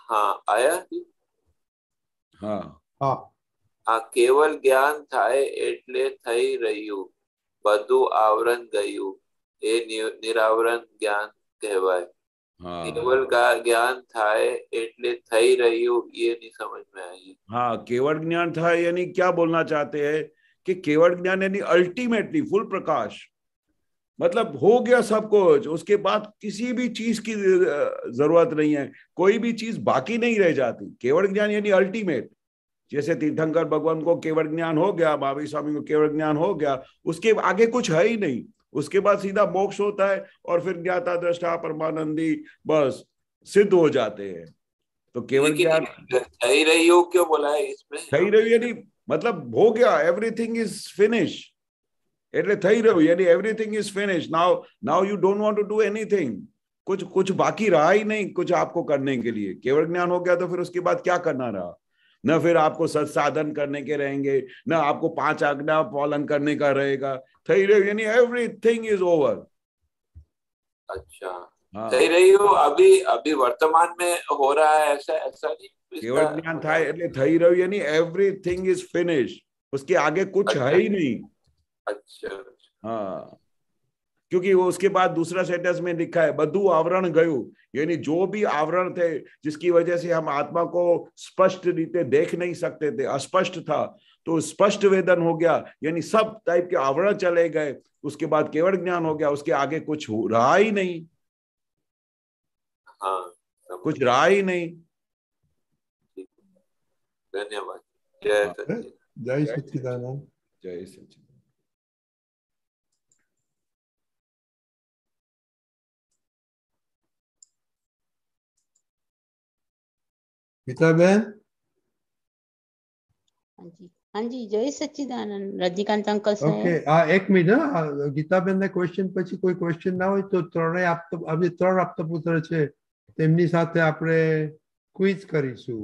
हाँ, आया? हाँ हाँ, केवल ज्ञान थाय એટલે થઈ રહ્યું, બધું આવરણ ગયું, એ નિરાવરણ જ્ઞાન કહેવાય। केवल ज्ञान थाय એટલે થઈ રહ્યું, ये नहीं समझ में आई। हाँ, केवल ज्ञान था यानी क्या बोलना चाहते हैं कि केवल ज्ञान यानी अल्टीमेटली फुल प्रकाश, मतलब हो गया सब कुछ, उसके बाद किसी भी चीज की जरूरत नहीं है, कोई भी चीज बाकी नहीं रह जाती। केवल ज्ञान यानी अल्टीमेट। जैसे तीर्थंकर भगवान को केवल ज्ञान हो गया, महावीर स्वामी को केवल ज्ञान हो गया, उसके आगे कुछ है ही नहीं, उसके बाद सीधा मोक्ष होता है और फिर ज्ञाता दृष्टा परमानंदी बस सिद्ध हो जाते हैं। तो केवल ज्ञान થઈ રહ્યું क्यों बोला है इसमें? થઈ રહ્યું यानी मतलब हो गया, एवरीथिंग इज फिनिश। એટલે થઈ રહ્યું यानी everything is finish. Now you don't want to do anything, कुछ बाकी रहा ही नहीं कुछ आपको करने के लिए। केवल ज्ञान हो गया तो फिर उसके बाद क्या करना रहा? न फिर आपको सत्साधन करने के रहेंगे, न आपको 5 आज्ञा पालन करने का रहेगा। થઈ રહ્યું यानी एवरीथिंग इज ओवर। अच्छा, થઈ રહ્યું अभी वर्तमान में हो रहा है, ऐसा नहीं? केवल ज्ञान था એટલે થઈ રહ્યું यानी एवरीथिंग इज फिनिश, उसके आगे कुछ है ही नहीं। अच्छा, हाँ, क्योंकि वो उसके बाद दूसरा सेंटेंस में लिखा है बधु आवरण गयु, यानी जो भी आवरण थे जिसकी वजह से हम आत्मा को स्पष्ट रीते देख नहीं सकते थे, अस्पष्ट था, तो स्पष्ट वेदन हो गया, यानी सब टाइप के आवरण चले गए। उसके बाद केवल ज्ञान हो गया, उसके आगे कुछ रहा ही नहीं। हाँ, कुछ रहा ही नहीं। धन्यवाद। जय सच्चिदानंद। जय सच्चिदानंद। जय सच्चिदानंद। गीता बहन। हाँ जी, जय सच्चिदानंद। रजनीकांत अंकल से ओके, एक मिनिट। गीता બેન ને ક્વેશ્ચન પછી કોઈ ક્વેશ્ચન ના હોય તો ત્રણે આપતા પુત્ર છે તેમની સાથે આપણે ક્વિઝ કરીશું।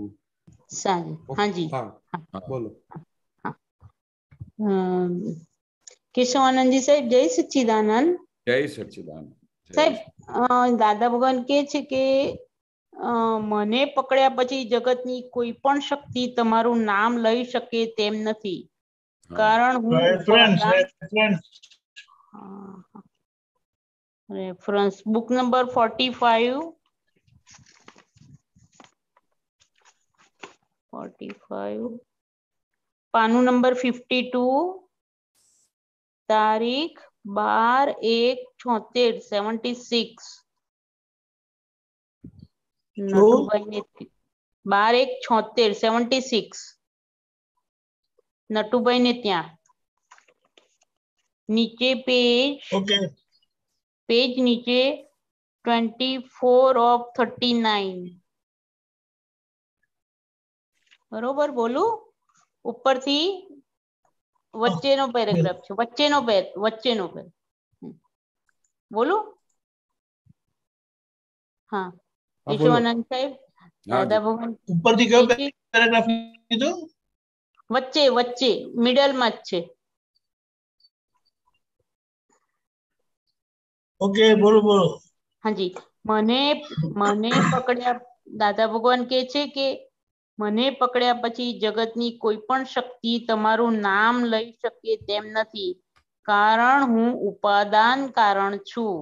हाँ जी। हाँ बोलो। કેશવાનંદજી સાહેબ જય સચ્ચિદાનંદ। जय सच्चिदानंद। સાહેબ દાદા ભગવાન કે છે કે મને પકડ્યા પછી જગતની કોઈ પણ શક્તિ તમારું નામ લઈ શકે તેમ નથી, કારણ હું રેફરન્સ બુક નંબર 45 પાનું નંબર 52, તારીખ 12/1/76 76 નટુભાઈ ને 12/1/76 76 નટુભાઈ ને ત્યાં નીચે પેજ નીચે 24/39 બરોબર બોલું? ઉપરથી વચ્ચેનો પેરેગ્રાફ છે, વચ્ચેનો બોલું? हाँ કેશવાનંદ સાહેબ દાદા ભગવાન ઉપરથી કયો પેરેગ્રાફ કીધું? વચ્ચે મિડલ માં જ છે। ઓકે બોલો। हाँ जी, મને પકડ્યા દાદા ભગવાન કહે છે કે મને પકડ્યા પછી જગતની કોઈ પણ શક્તિ તમારું નામ લઈ શકે તેમ નથી, કારણ હું ઉપાદાન કારણ છું।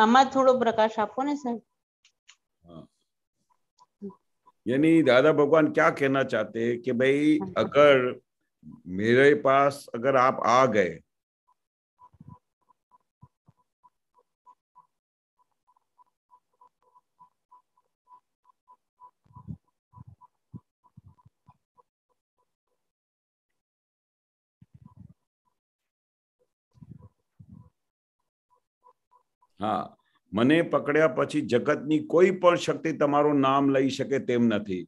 આમાં થોડો પ્રકાશ આપો ને સાહેબ। यानी दादा भगवान क्या कहना चाहते हैं कि भाई अगर मेरे पास अगर आप आ गए हाँ, મને પકડ્યા પછી જગતની કોઈ પણ શક્તિ તમારું નામ લઈ શકે તેમ નથી।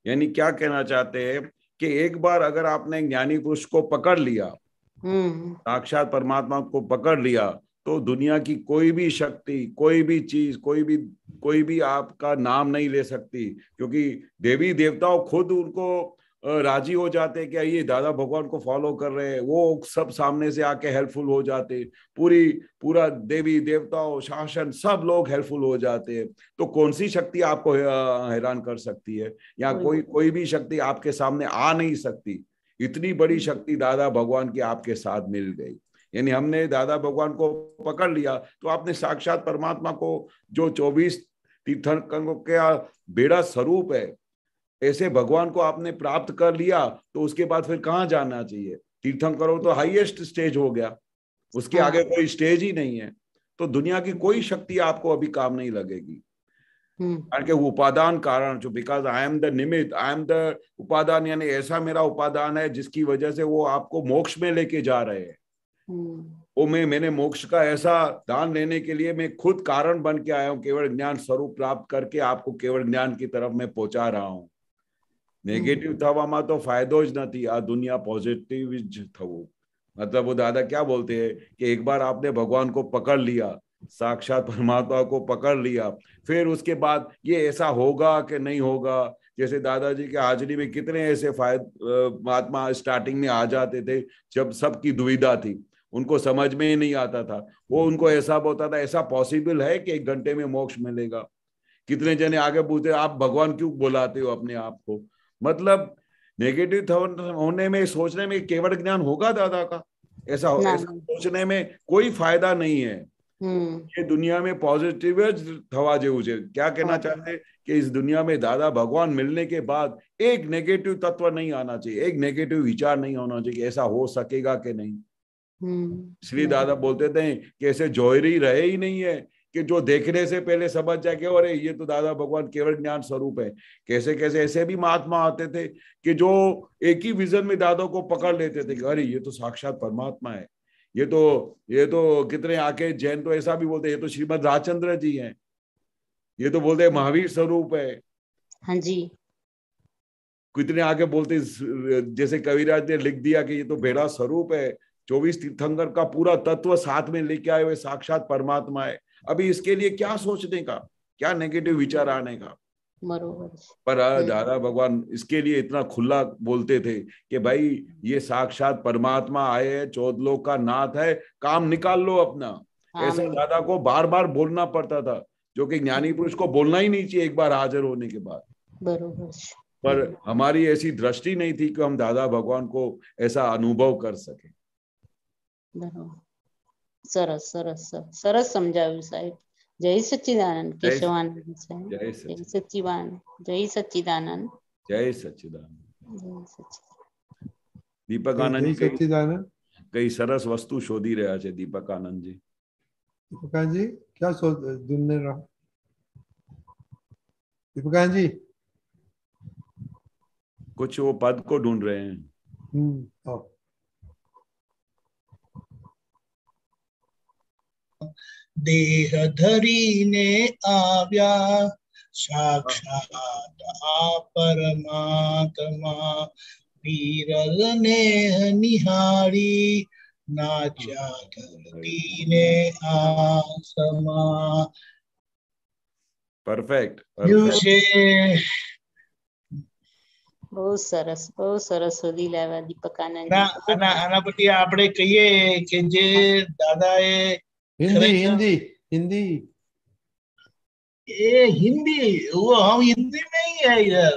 यानी क्या कहना चाहते हैं कि एक बार अगर आपने ज्ञानी पुरुष को पकड़ लिया, साक्षात परमात्मा को पकड़ लिया, तो दुनिया की कोई भी शक्ति, कोई भी चीज, कोई भी आपका नाम नहीं ले सकती, क्योंकि देवी देवताओं खुद उनको राजी हो जाते कि ये दादा भगवान को फॉलो कर रहे हैं, वो सब सामने से आके हेल्पफुल हो जाते, पूरा देवी देवताओं शासन सब लोग हेल्पफुल हो जाते हैं। तो कौन सी शक्ति आपको हैरान कर सकती है? या कोई भी शक्ति आपके सामने आ नहीं सकती। इतनी बड़ी शक्ति दादा भगवान की आपके साथ मिल गई। यानी हमने दादा भगवान को पकड़ लिया तो आपने साक्षात परमात्मा को, जो 24 तीर्थंकरों का बेड़ा स्वरूप है, ऐसे भगवान को आपने प्राप्त कर लिया, तो उसके बाद फिर कहाँ जाना चाहिए? तीर्थंकरों तो हाईएस्ट स्टेज हो गया, उसके आगे कोई स्टेज ही नहीं है। तो दुनिया की कोई शक्ति आपको अभी काम नहीं लगेगी, कारण के उपादान कारण जो, बिकॉज आई एम द निमित्त, आई एम द उपादान, यानी ऐसा मेरा उपादान है जिसकी वजह से वो आपको मोक्ष में लेके जा रहे हैं। वो मैंने मोक्ष का ऐसा दान लेने के लिए मैं खुद कारण बन के आया हूँ, केवल ज्ञान स्वरूप प्राप्त करके आपको केवल ज्ञान की तरफ मैं पहुंचा रहा हूँ। नेगेटिव थवामा तो फायदो ज नहीं, आ दुनिया पॉजिटिव ज थवो। मतलब वो दादा क्या बोलते हैं कि एक बार आपने भगवान को पकड़ लिया, साक्षात परमात्मा को पकड़ लिया, फिर उसके बाद ये ऐसा होगा कि नहीं होगा। जैसे दादाजी के हाजिरी में कितने ऐसे महात्मा स्टार्टिंग में आ जाते थे जब सबकी दुविधा थी, उनको समझ में ही नहीं आता था, वो उनको ऐसा होता था ऐसा पॉसिबल है कि 1 घंटे में मोक्ष मिलेगा। कितने जने आगे पूछते आप भगवान क्यों बुलाते हो अपने आप को? मतलब नेगेटिव होने में, सोचने में केवल ज्ञान होगा दादा का, ऐसा सोचने में कोई फायदा नहीं है। ये दुनिया में पॉजिटिव थवा जेवू छे। क्या कहना चाहते हैं कि इस दुनिया में दादा भगवान मिलने के बाद एक नेगेटिव तत्व नहीं आना चाहिए, एक नेगेटिव विचार नहीं होना चाहिए, ऐसा हो सकेगा कि नहीं। इसलिए दादा बोलते थे कि ऐसे जौहरी रहे ही नहीं है कि जो देखने से पहले समझ जाए कि अरे ये तो दादा भगवान केवल ज्ञान स्वरूप है। कैसे कैसे ऐसे भी महात्मा आते थे कि जो एक ही विजन में दादा को पकड़ लेते थे कि अरे ये तो साक्षात परमात्मा है, ये तो कितने आके जैन तो ऐसा भी बोलते, ये तो श्रीमद राजचंद्र जी हैं, ये तो बोलते महावीर स्वरूप है। हाँ जी। कितने आके बोलते, जैसे कविराज ने लिख दिया कि ये तो बेड़ा स्वरूप है, 24 तीर्थंकर का पूरा तत्व साथ में लेके आए हुए साक्षात परमात्मा है। अभी इसके लिए क्या सोचने का? क्या नेगेटिव विचार आने का। बरोबर। पर दादा भगवान इसके लिए इतना खुला बोलते थे कि भाई ये साक्षात परमात्मा आए हैं, 14 लोक का नाथ है, काम निकाल लो अपना। ऐसा दादा को बार बार बोलना पड़ता था, जो कि ज्ञानी पुरुष को बोलना ही नहीं चाहिए एक बार हाजिर होने के बाद। बरोबर। पर हमारी ऐसी दृष्टि नहीं थी कि हम दादा भगवान को ऐसा अनुभव कर सके। सरस सरस सरस समझाव्યું साहेब। जय सच्चिदानंद। केशवानंद साहेब। जय सच्चिदानंद। जय सच्चिदानंद। जय सच्चिदानंद। जय सच्चिदानंद। दीपक आनंद जय सच्चिदानंद। कई सरस वस्तु शोधी રહ્યા છે दीपक आनंद जी। दीपकान जी क्या ढूंढने रहा? दीपकान जी कुछ वो पद को ढूंढ रहे हैं। देह धरीने आव्या साक्षात आ परमात्मा विरल नेह निहारी नाचा धरती ने आसमा। परफेक्ट। બહુ સરસ શોધી લાવ્યા દીપક આનંદ। આના પછી આપણે કહીએ કે જે દાદાએ हिंदी हिंदी वो हम हिंदी में ही है इधर।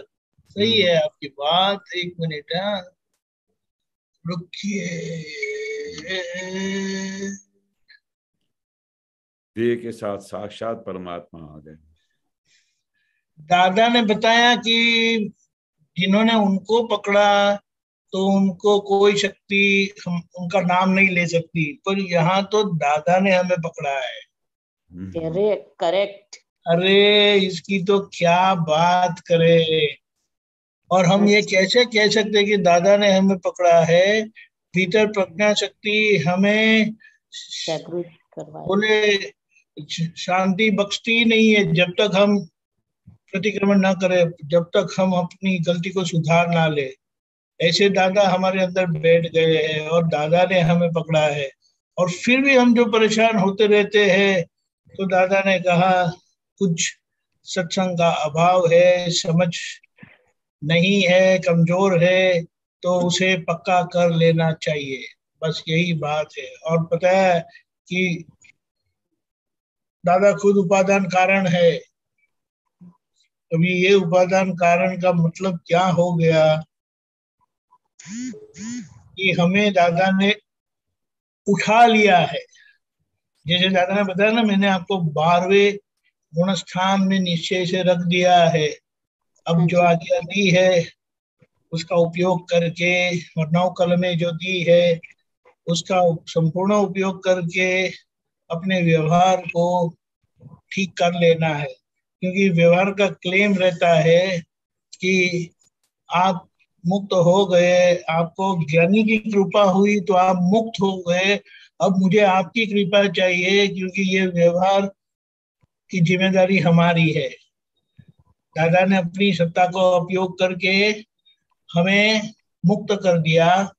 सही है आपकी बात। एक मिनट रुकिए। देह के साथ साक्षात परमात्मा आ गए। दादा ने बताया कि जिन्होंने उनको पकड़ा तो उनको कोई शक्ति उनका नाम नहीं ले सकती, पर यहाँ तो दादा ने हमें पकड़ा है। करेक्ट। अरे इसकी तो क्या बात करे। और हम ये कैसे कह सकते कि दादा ने हमें पकड़ा है? भीतर प्रज्ञा शक्ति हमें बोले शांति बख्शती नहीं है जब तक हम प्रतिक्रमण ना करें, जब तक हम अपनी गलती को सुधार ना ले। ऐसे दादा हमारे अंदर बैठ गए हैं और दादा ने हमें पकड़ा है। और फिर भी हम जो परेशान होते रहते हैं, तो दादा ने कहा कुछ सत्संग का अभाव है, समझ नहीं है, कमजोर है, तो उसे पक्का कर लेना चाहिए। बस यही बात है। और पता है कि दादा खुद उपादान कारण है। अभी ये उपादान कारण का मतलब क्या हो गया कि हमें दादा ने उठा लिया है। जैसे दादा ने बताया ना, मैंने आपको 12वें गुण स्थान में निश्चय से रख दिया है। अब जो आज्ञा दी है उसका उपयोग करके, और 9 कलमें जो दी है उसका संपूर्ण उपयोग करके अपने व्यवहार को ठीक कर लेना है। क्योंकि व्यवहार का क्लेम रहता है कि आप मुक्त हो गए, आपको ज्ञानी की कृपा हुई तो आप मुक्त हो गए, अब मुझे आपकी कृपा चाहिए क्योंकि ये व्यवहार की जिम्मेदारी हमारी है। दादा ने अपनी सत्ता को उपयोग करके हमें मुक्त कर दिया।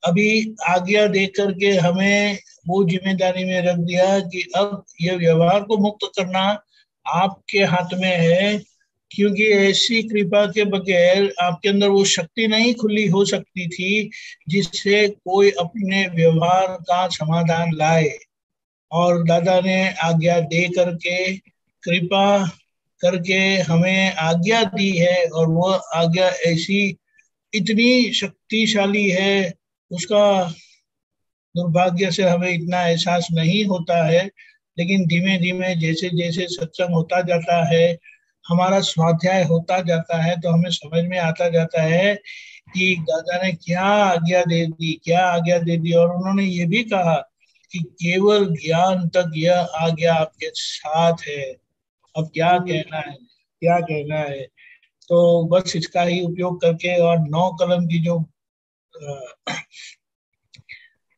अभी आज्ञा दे करके हमें वो जिम्मेदारी में रख दिया कि अब ये व्यवहार को मुक्त करना आपके हाथ में है। क्योंकि ऐसी कृपा के बगैर आपके अंदर वो शक्ति नहीं खुली हो सकती थी जिससे कोई अपने व्यवहार का समाधान लाए। और दादा ने आज्ञा दे करके, कृपा करके हमें आज्ञा दी है। और वो आज्ञा ऐसी इतनी शक्तिशाली है, उसका दुर्भाग्य से हमें इतना एहसास नहीं होता है। लेकिन धीमे धीमे जैसे जैसे सत्संग होता जाता है, हमारा स्वाध्याय होता जाता है, तो हमें समझ में आता जाता है कि दादा ने क्या आज्ञा दे दी, क्या आज्ञा दे दी। और उन्होंने ये भी कहा कि केवल ज्ञान तक यह आज्ञा आपके साथ है। अब क्या कहना है, क्या कहना है। तो बस इसका ही उपयोग करके और 9 कलम की जो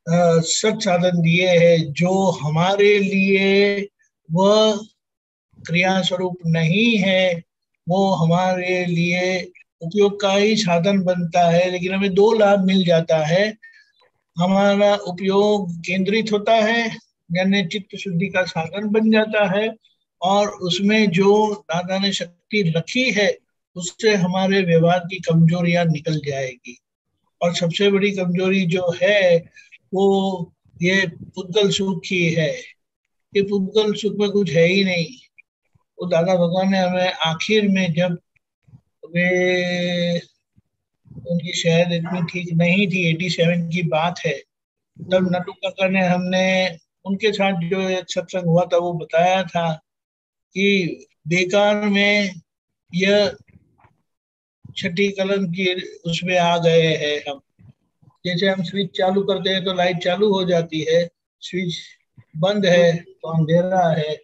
सत साधन दिए है, जो हमारे लिए वह क्रिया स्वरूप नहीं है, वो हमारे लिए उपयोग का ही साधन बनता है। लेकिन हमें 2 लाभ मिल जाता है। हमारा उपयोग केंद्रित होता है, यानी चित्त शुद्धि का साधन बन जाता है। और उसमें जो दादा ने शक्ति रखी है उससे हमारे व्यवहार की कमजोरियां निकल जाएगी। और सबसे बड़ी कमजोरी जो है वो ये पुद्गल सुख की है। ये पुद्गल सुख में कुछ है ही नहीं। वो दादा भगवान ने हमें आखिर में, जब वे, उनकी शायद इतनी ठीक नहीं थी, 87 की बात है, तब नटू काका ने हमने उनके साथ जो सत्संग हुआ था वो बताया था कि बेकार में यह छठी कलम की उसमें आ गए हैं हम। जैसे हम स्विच चालू करते हैं तो लाइट चालू हो जाती है, स्विच बंद है तो अंधेरा है।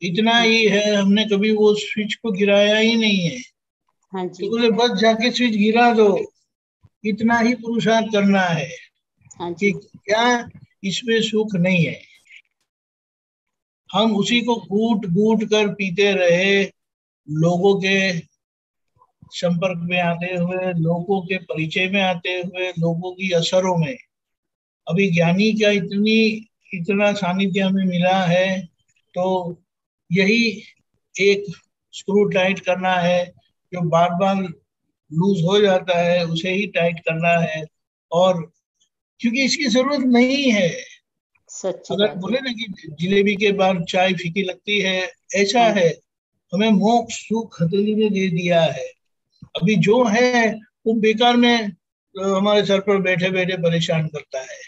इतना ही है, हमने कभी वो स्विच को गिराया ही नहीं है। हाँ जी, तो बोले बस जाके स्विच गिरा दो, इतना ही पुरुषार्थ करना है। हाँ कि जी, क्या इसमें सुख नहीं है। हम उसी को घूट घूट कर पीते रहे, लोगों के संपर्क में आते हुए, लोगों के परिचय में आते हुए, लोगों की असरों में। अभी ज्ञानी का इतना सानिध्य हमें मिला है, तो यही एक स्क्रू टाइट करना है, जो बार बार लूज हो जाता है उसे ही टाइट करना है। और क्योंकि इसकी जरूरत नहीं है। सच्ची अगर बात बोले है। ना कि जिलेबी के बाद चाय फीकी लगती है, ऐसा हाँ, है। हमें मोक्ष सुख हथेली में दे दिया है। अभी जो है वो बेकार में हमारे सर पर बैठे बैठे परेशान करता है।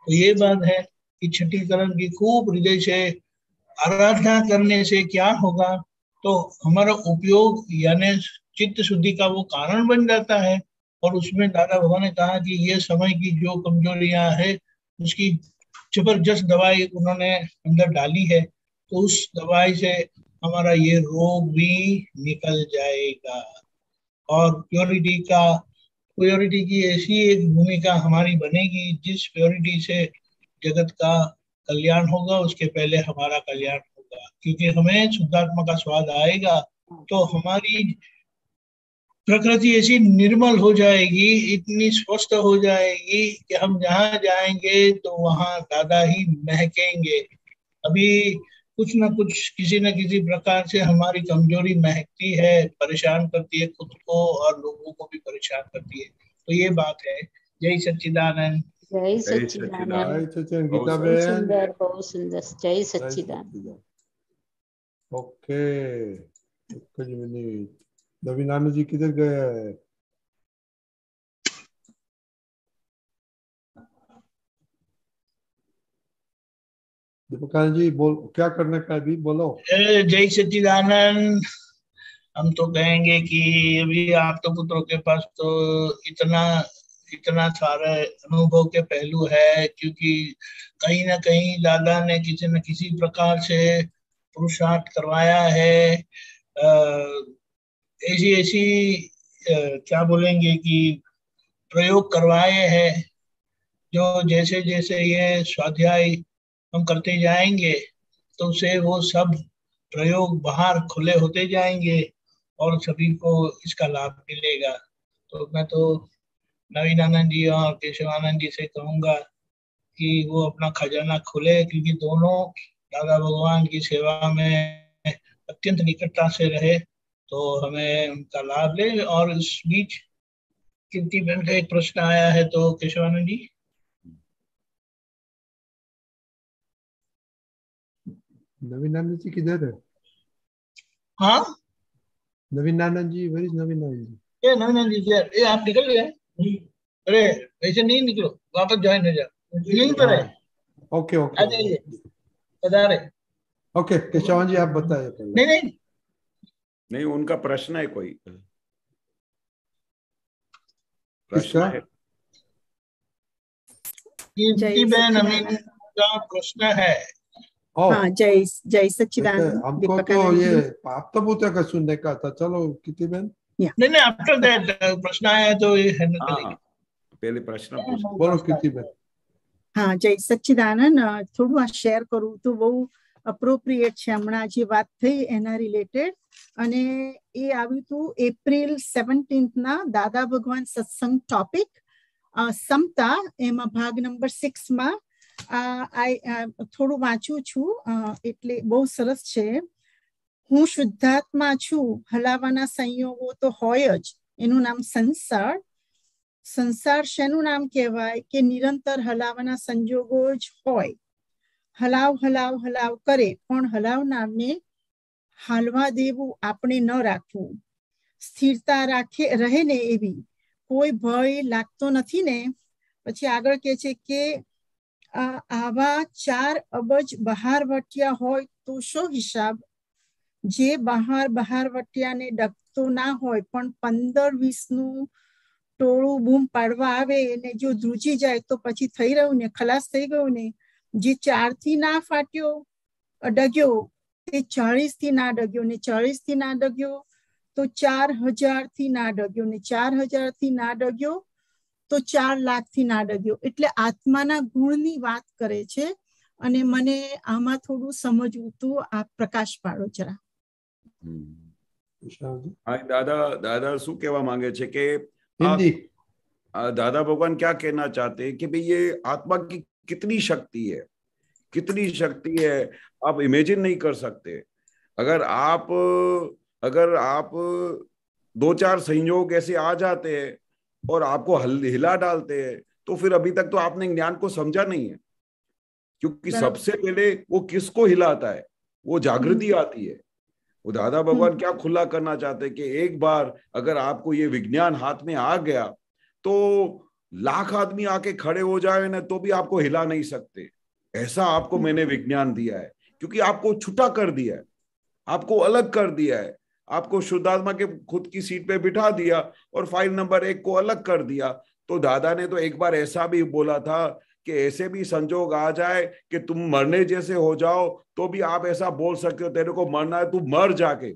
तो ये बात है कि छठी करण की खूब हृदय से आराधना करने से क्या होगा, तो हमारा उपयोग यानी चित्त शुद्धि का वो कारण बन जाता है। और उसमें दादा भगवान ने कहा कि ये समय की जो कमजोरियां है उसकी जबरदस्त दवाई उन्होंने अंदर डाली है, तो उस दवाई से हमारा ये रोग भी निकल जाएगा। और प्योरिटी की ऐसी एक भूमिका हमारी बनेगी जिस प्योरिटी से जगत का कल्याण होगा, उसके पहले हमारा कल्याण होगा। क्योंकि हमें शुद्धात्मा का स्वाद आएगा तो हमारी प्रकृति ऐसी निर्मल हो जाएगी, इतनी स्वस्थ हो जाएगी कि हम जहाँ जाएंगे तो वहाँ दादा ही महकेंगे। अभी कुछ न कुछ किसी न किसी प्रकार से हमारी कमजोरी महकती है, परेशान करती है खुद को और लोगों को भी परेशान करती है। तो ये बात है। जय सच्चिदानंद। जय जय सच्चिदानंद। सच्चिदानंद। गीता बहुत बहन, सुंदर, बहुत सुंदर। जय जय सच्चिदानंद। सच्चिदानंद। ओके, एक मिनट, नवीनानंद जी किधर गए हैं? दीपकानंद जी बोल, क्या करने का अभी बोलो। जय सच्चिदानंद। हम तो कहेंगे कि अभी आप तो पुत्रों के पास तो इतना इतना सारे अनुभव के पहलू है, क्योंकि कहीं ना कहीं दादा ने किसी न किसी प्रकार से पुरुषार्थ करवाया है। ऐसी ऐसी क्या बोलेंगे कि प्रयोग करवाए हैं, जो जैसे जैसे ये स्वाध्याय हम करते जाएंगे तो उसे वो सब प्रयोग बाहर खुले होते जाएंगे और सभी को इसका लाभ मिलेगा। तो मैं तो नवीनानंद जी और केशवानंद जी से कहूंगा कि वो अपना खजाना खोले, क्योंकि दोनों दादा भगवान की सेवा में अत्यंत निकटता से रहे, तो हमें उनका लाभ ले। और इस बीच कीर्ति बहन का एक प्रश्न आया है, तो केशवानंद जी। नवीनानंद जी किधर है? हाँ, नवीनानंद जी, वेर इज नवीनानंद जी? ये नवीनानंद जी यार, ये आप निकल गए? अरे ऐसे नहीं निकलो, वापस ज्वाइन हो जाओ, यहीं पर है। ओके आ ओके जाइए, बता रहे। ओके, केशवान जी आप बताइए पहले। नहीं नहीं, नहीं, उनका प्रश्न है, कोई प्रश्न किसका? है। कीर्ति बहन अमीन का प्रश्न है। हाँ, जय जय सच्चिदानंद। हमको तो ये आप तो पूछा का सुनने का था। चलो कीर्ति बहन। नहीं नहीं, आफ्टर दैट प्रश्न आया है तो ये हैंडल हाँ करेंगे। पहले प्रश्न पूछ। बोलो कीर्ति बहन। હા, જય સચ્ચિદાનંદ. થોડું આ શેર કરું તો બહુ અપ્રોપ્રિએટ છે. હમણાં જે વાત થઈ એના રિલેટેડ, અને એ આવ્યું હતું એપ્રિલ 17 ના દાદા ભગવાન સત્સંગ ટોપિક સમતા, એમાં ભાગ નંબર 6 માં થોડું વાંચું છું, એટલે બહુ સરસ છે. હું શુદ્ધાત્મા છું, હલાવાના સંયોગો તો હોય જ, એનું નામ સંસાર. સંસાર શેનું નામ કહેવાય કે નિરંતર હલાવાના સંજોગો જ હોય. હલાવ હલાવ હલાવ કરે, પણ હલાવનારને હાલવા દેવું, આપણે ન રાખવું. સ્થિરતા રહે ને એવી, કોઈ ભય લાગતો નથી ને. પછી આગળ કહે છે કે આવા 4 અબજ બહારવટિયા હોય તો શો હિસાબ. જે બહારવટિયાને ડગતો ના હોય પણ 15-20નું ટોળું બૂમ પાડવા આવે અને જો ધ્રુજી જાય તો પછી થઈ રહ્યું ને, ખલાસ થઈ ગયું ને. જે 4થી ના ફાટ્યો ડગ્યો તે 40થી ના ડગ્યો ને, 40થી ના ડગ્યો તો 4000થી ના ડગ્યો ને, 4000થી ના ડગ્યો તો 4 લાખથી ના ડગ્યો. એટલે આત્માના ગુણની વાત કરે છે અને મને આમાં થોડું સમજવું હતું. આ પ્રકાશ પાડો જરા. दादा શું કહેવા માંગે છે કે हिंदी दादा भगवान क्या कहना चाहते हैं कि भाई ये आत्मा की कितनी शक्ति है, कितनी शक्ति है, आप इमेजिन नहीं कर सकते. अगर आप 2-4 संयोग ऐसे आ जाते हैं और आपको हिला डालते हैं तो फिर अभी तक तो आपने ज्ञान को समझा नहीं है. क्योंकि सबसे पहले वो किसको हिलाता है, वो जागृति आती है. वो दादा भगवान क्या खुला करना चाहते हैं कि एक बार अगर आपको ये विज्ञान हाथ में आ गया तो लाख आदमी आके खड़े हो जाए ना तो भी आपको हिला नहीं सकते. ऐसा आपको मैंने विज्ञान दिया है, क्योंकि आपको छुटा कर दिया है, आपको अलग कर दिया है, आपको शुद्धात्मा के खुद की सीट पे बिठा दिया और फाइल नंबर 1 को अलग कर दिया. तो दादा ने तो एक बार ऐसा भी बोला था कि ऐसे भी संजोग आ जाए कि तुम मरने जैसे हो जाओ तो भी आप ऐसा बोल सकते हो, तेरे को मरना है तू मर जाके,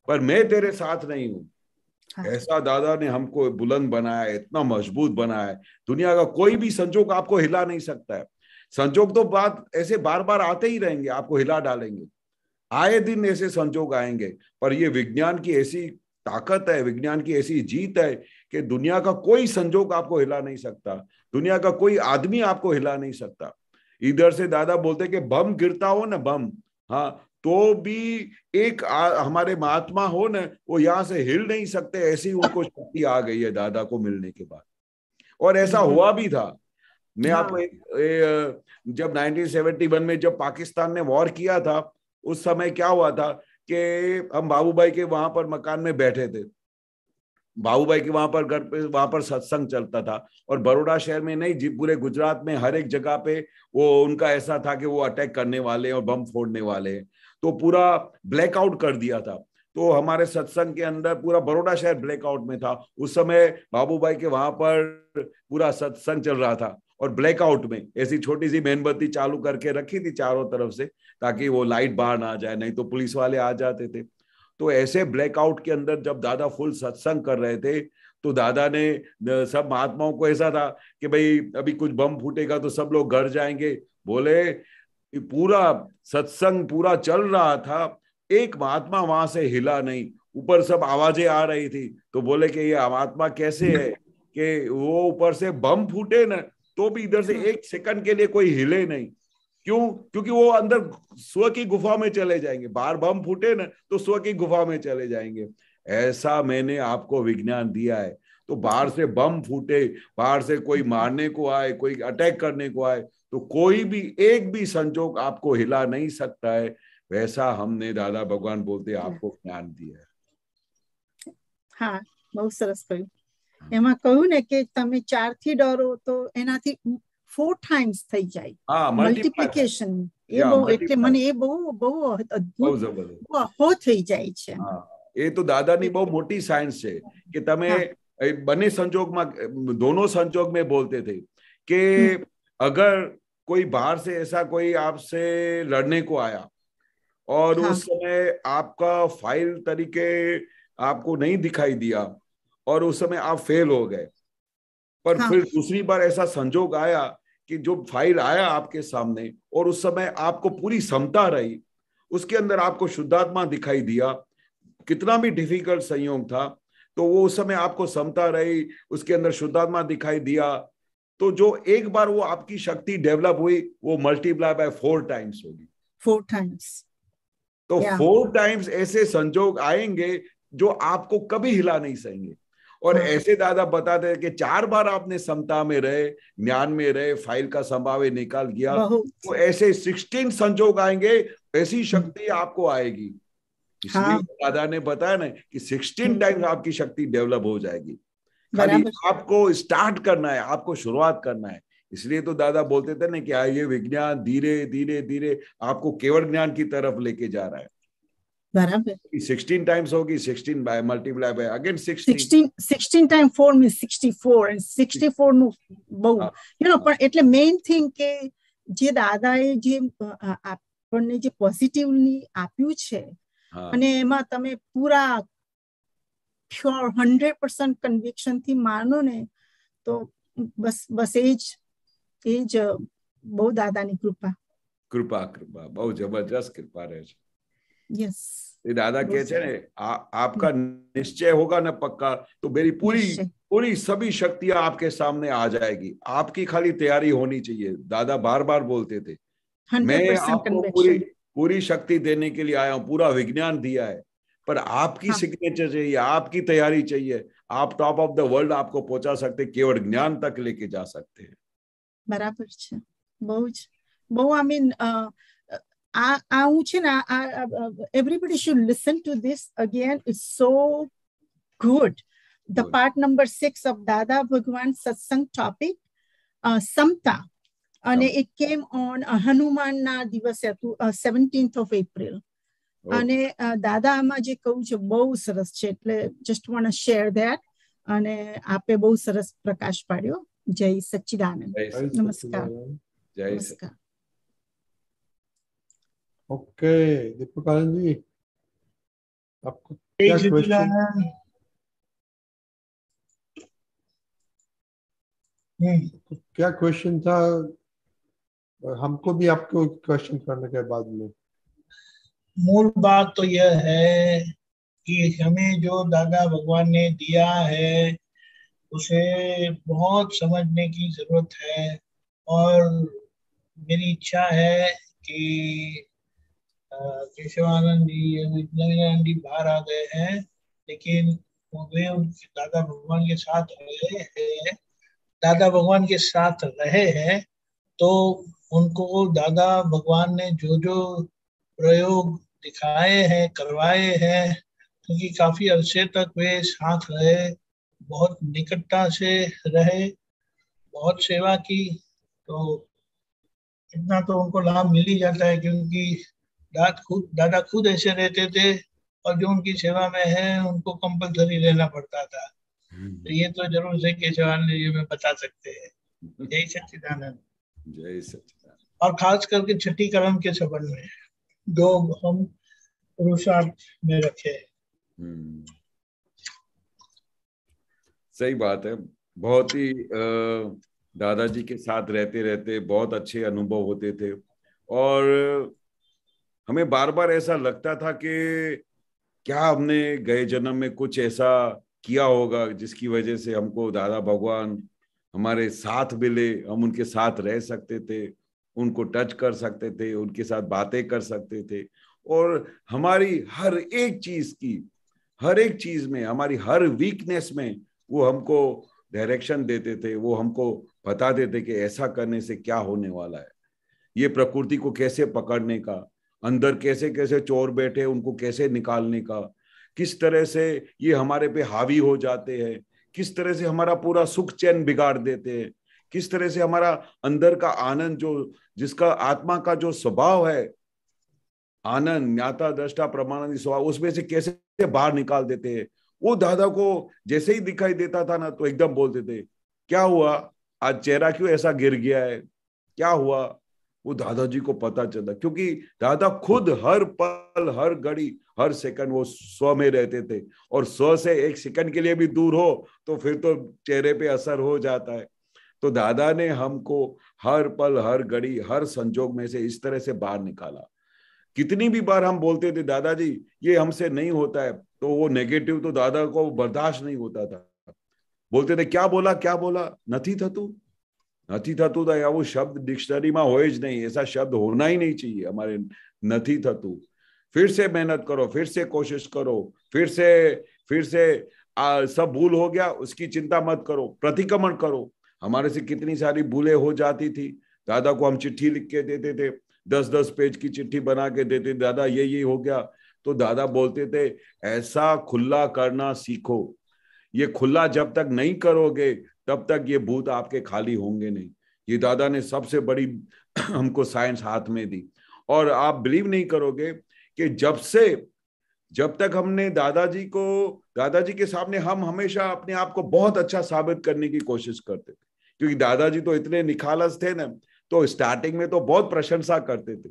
पर मैं तेरे साथ नहीं हूं. ऐसा दादा ने हमको बुलंद बनाया है, इतना मजबूत बनाया है. दुनिया का कोई भी संजोग आपको हिला नहीं सकता है. संजोग तो बात ऐसे बार बार आते ही रहेंगे, आपको हिला डालेंगे, आए दिन ऐसे संजोग आएंगे. पर ये विज्ञान की ऐसी ताकत है, विज्ञान की ऐसी जीत है कि दुनिया का कोई संजोग आपको हिला नहीं सकता, दुनिया का कोई आदमी आपको हिला नहीं सकता. इधर से दादा बोलते कि बम गिरता हो ना, बम, हाँ, तो भी एक हमारे महात्मा हो ना, वो यहाँ से हिल नहीं सकते, ऐसी उनको शक्ति आ गई है दादा को मिलने के बाद. और ऐसा हुआ भी था. मैं आपको जब 1971 में जब पाकिस्तान ने वॉर किया था, उस समय क्या हुआ था कि हम बाबूभाई के वहां पर मकान में बैठे थे. बाबूभाई के वहां पर घर पे वहां पर सत्संग चलता था. और बड़ौदा शहर में नहीं, पूरे गुजरात में हर एक जगह पे वो उनका ऐसा था कि वो अटैक करने वाले और बम फोड़ने वाले हैं. तो पूरा ब्लैकआउट कर दिया था. तो हमारे सत्संग के अंदर पूरा बड़ौदा शहर ब्लैकआउट में था. उस समय बाबूभाई के वहां पर पूरा सत्संग चल रहा था और ब्लैकआउट में ऐसी छोटी सी मेणबत्ती चालू करके रखी थी चारों तरफ से, ताकि वो लाइट बाहर ना आ जाए, नहीं तो पुलिस वाले आ जाते थे. तो ऐसे ब्लैकआउट के अंदर जब दादा फुल सत्संग कर रहे थे तो दादा ने सब महात्माओं को ऐसा था कि भाई अभी कुछ बम फूटेगा तो सब लोग घर जाएंगे. बोले पूरा सत्संग पूरा चल रहा था, एक महात्मा वहां से हिला नहीं. ऊपर सब आवाजें आ रही थी. तो बोले कि ये महात्मा कैसे है कि वो ऊपर से बम फूटे ना तो भी इधर से 1 सेकंड के लिए कोई हिले नहीं. क्यों? क्योंकि वो अंदर स्व की गुफा में चले जाएंगे. बाहर बम फूटे ना तो स्व की गुफा में चले जाएंगे. ऐसा मैंने आपको विज्ञान दिया है. तो बाहर से बम फूटे, बाहर से कोई मारने को आए, कोई अटैक करने को आए, तो कोई भी एक भी संजोग आपको हिला नहीं सकता है. वैसा हमने दादा भगवान बोलते आपको ज्ञान दिया है. हाँ, बहुत सरस કહ્યું. એમાં કહ્યું ને કે તમે 4 થી ડરો તો એનાથી 4 times થઈ જાય. હા, મલ્ટીપ્લિકેશન. એ બહુ, એટલે મને એ બહુ અદ્ભુત બહુ થઈ જાય છે. હા, એ તો દાદાની બહુ મોટી સાયન્સ છે કે તમે બંને સંજોગમાં, दोनों संजोग में बोलते थे कि अगर कोई बाहर से ऐसा कोई आपसे लड़ने को आया और उस समय आपका फाइल तरीके आपको नहीं दिखाई दिया और उस समय आप फेल हो गए, पर फिर दूसरी बार ऐसा संजोग आया कि जो फाइल आया आपके सामने और उस समय आपको पूरी क्षमता रही, उसके अंदर आपको शुद्धात्मा दिखाई दिया, कितना भी डिफिकल्ट संयोग था, तो वो उस समय आपको क्षमता रही, उसके अंदर शुद्धात्मा दिखाई दिया, तो जो एक बार वो आपकी शक्ति डेवलप हुई वो मल्टीप्लाई बाय 4 times होगी. 4 times. तो 4 टाइम्स ऐसे संजोग आएंगे जो आपको कभी हिला नहीं सकेंगे। और ऐसे दादा बताते हैं कि 4 बार आपने समता में रहे, ज्ञान में रहे, फाइल का संभावे निकाल गया, तो ऐसे 16 संजोग आएंगे, ऐसी शक्ति आपको आएगी। इसलिए दादा ने बताया ना कि 16 टाइम्स आपकी शक्ति डेवलप हो जाएगी। खाली आपको स्टार्ट करना है, आपको शुरुआत करना है। इसलिए तो दादा बोलते थे ना कि ये विज्ञान धीरे धीरे धीरे आपको केवल ज्ञान की तरफ लेके जा रहा है। बराबर 16 टाइम्स होगी, 16 by multiply by again 16 times 4 means 64 and 64 નું બહુ પણ એટલે મેઇન થિંગ કે જે દાદાએ જે આપણને જે પોઝિટિવલી આપ્યું છે અને એમાં તમે પૂરા પ્યોર 100% કન્વિક્શન થી માનો ને તો બસ એ જ બહુ દાદાની કૃપા કૃપા બહુ જબરજસ્ત કૃપા રહે છે। यस दादा कहते हैं आपका निश्चय होगा ना पक्का, तो मेरी पूरी सभी शक्तियां आपके सामने आ जाएगी। आपकी खाली तैयारी होनी चाहिए। दादा बार बार बोलते थे मैं आपको पूरी शक्ति देने के लिए आया हूं, पूरा विज्ञान दिया है, पर आपकी सिग्नेचर चाहिए, आपकी तैयारी चाहिए। आप टॉप ऑफ द वर्ल्ड आपको पहुंचा सकते, केवल ज्ञान तक लेके जा सकते हैं। बराबर છે બહુ I mean everybody should listen to this again. It's so good. The part number 6 of Dada Bhagwan Satsang topic, Samta, and it came on Hanuman na દિવસે હતું 17th of April. અને દાદા આમાં જે કહું છે બહુ સરસ છે, એટલે just want to share that. અને આપે બહુ સરસ પ્રકાશ પાડ્યો। જય સચ્ચિદાનંદ। નમસ્કાર। જય નમસ્કાર। ओके दीपक आनंद जी, आपको क्या क्वेश्चन? क्या क्वेश्चन था? हमको भी आपको क्वेश्चन करने के बाद में मूल बात तो यह है कि हमें जो दादा भगवान ने दिया है उसे बहुत समझने की जरूरत है। और मेरी इच्छा है कि केशवानंद जी विज्ञानंद जी बाहर आ गए हैं, लेकिन वे दादा भगवान के साथ रहे हैं, दादा भगवान के साथ रहे हैं, तो उनको दादा भगवान ने जो जो प्रयोग दिखाए हैं, करवाए हैं, क्योंकि काफी अरसे तक वे साथ रहे, बहुत निकटता से रहे, बहुत सेवा की, तो इतना तो उनको लाभ मिल ही जाता है। क्योंकि दादा खुद ऐसे रहते थे और जो उनकी सेवा में है उनको कंपलसरी रहना पड़ता था। तो ये तो जरूर से केशवानंद जी में बता सकते हैं। जय सच्चिदानंद। जय सच्चिदानंद। और खास करके छठी कर्म के संबंध में जो हम पुरुषार्थ में रखे। सही बात है। बहुत ही दादाजी के साथ रहते रहते बहुत अच्छे अनुभव होते थे, और हमें बार बार ऐसा लगता था कि क्या हमने गए जन्म में कुछ ऐसा किया होगा जिसकी वजह से हमको दादा भगवान हमारे साथ मिले, हम उनके साथ रह सकते थे, उनको टच कर सकते थे, उनके साथ बातें कर सकते थे, और हमारी हर एक चीज में हमारी हर वीकनेस में वो हमको डायरेक्शन देते थे, वो हमको बता देते कि ऐसा करने से क्या होने वाला है, ये प्रकृति को कैसे पकड़ने का, अंदर कैसे कैसे चोर बैठे उनको कैसे निकालने का, किस तरह से ये हमारे पे हावी हो जाते हैं, किस तरह से हमारा पूरा सुख चैन बिगाड़ देते हैं, किस तरह से हमारा अंदर का आनंद, जो जिसका आत्मा का जो स्वभाव है आनंद, ज्ञाता दृष्टा प्रमाणादि स्वभाव, उसमें से कैसे बाहर निकाल देते हैं। वो दादा को जैसे ही दिखाई देता था ना तो एकदम बोलते थे क्या हुआ, आज चेहरा क्यों ऐसा गिर गया है, क्या हुआ। वो दादाजी को पता चला, क्योंकि दादा खुद हर पल हर घड़ी हर सेकंड वो स्व में रहते थे, और स्व से एक सेकंड के लिए भी दूर हो तो फिर तो चेहरे पे असर हो जाता है। तो दादा ने हमको हर पल हर घड़ी हर संजोग में से इस तरह से बाहर निकाला। कितनी भी बार हम बोलते थे दादाजी ये हमसे नहीं होता है, तो वो नेगेटिव तो दादा को बर्दाश्त नहीं होता था। बोलते थे क्या बोला નથી થતું था, या वो शब्द डिक्शनरी में हो ज नहीं, ऐसा शब्द होना ही नहीं चाहिए हमारे, નથી થતું। फिर से मेहनत करो, फिर से कोशिश करो, फिर से सब भूल हो गया उसकी चिंता मत करो, प्रतिक्रमण करो। हमारे से कितनी सारी भूलें हो जाती थी। दादा को हम चिट्ठी लिख के देते थे, 10-10 पेज की चिट्ठी बना के देते, दादा ये हो गया, तो दादा बोलते थे ऐसा खुला करना सीखो। ये खुला जब तक नहीं करोगे तब तक ये भूत आपके खाली होंगे नहीं। ये दादा ने सबसे बड़ी हमको साइंस हाथ में दी। और आप बिलीव नहीं करोगे कि जब तक हमने दादाजी के सामने हम हमेशा अपने आप को बहुत अच्छा साबित करने की कोशिश करते थे, क्योंकि दादाजी तो इतने निखालस थे ना, तो स्टार्टिंग में तो बहुत प्रशंसा करते थे।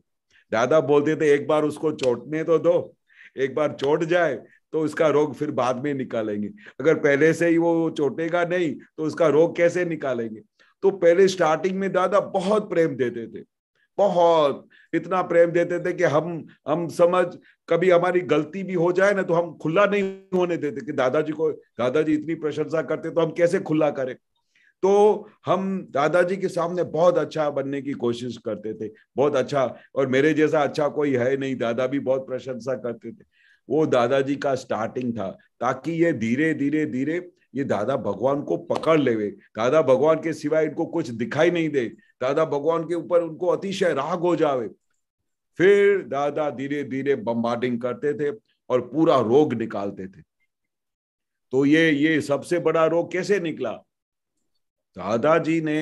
दादा बोलते थे एक बार उसको चोटने तो दो, एक बार चोट जाए तो उसका रोग फिर बाद में निकालेंगे, अगर पहले से ही वो चोटेगा नहीं तो उसका रोग कैसे निकालेंगे। तो पहले स्टार्टिंग में दादा बहुत प्रेम देते थे, बहुत, इतना प्रेम देते थे कि हम समझ कभी हमारी गलती भी हो जाए ना तो हम खुला नहीं होने देते कि दादाजी इतनी प्रशंसा करते तो हम कैसे खुला करें। तो हम दादाजी के सामने बहुत अच्छा बनने की कोशिश करते थे, बहुत अच्छा, और मेरे जैसा अच्छा कोई है नहीं, दादा भी बहुत प्रशंसा करते थे। वो दादाजी का स्टार्टिंग था, ताकि ये धीरे धीरे ये दादा भगवान को पकड़ लेवे। दादा भगवान के सिवाय इनको कुछ दिखाई नहीं दे, दादा भगवान के ऊपर उनको अतिशय राग हो जावे। फिर दादा धीरे धीरे बम्बार्डिंग करते थे और पूरा रोग निकालते थे। तो ये सबसे बड़ा रोग कैसे निकला? दादाजी ने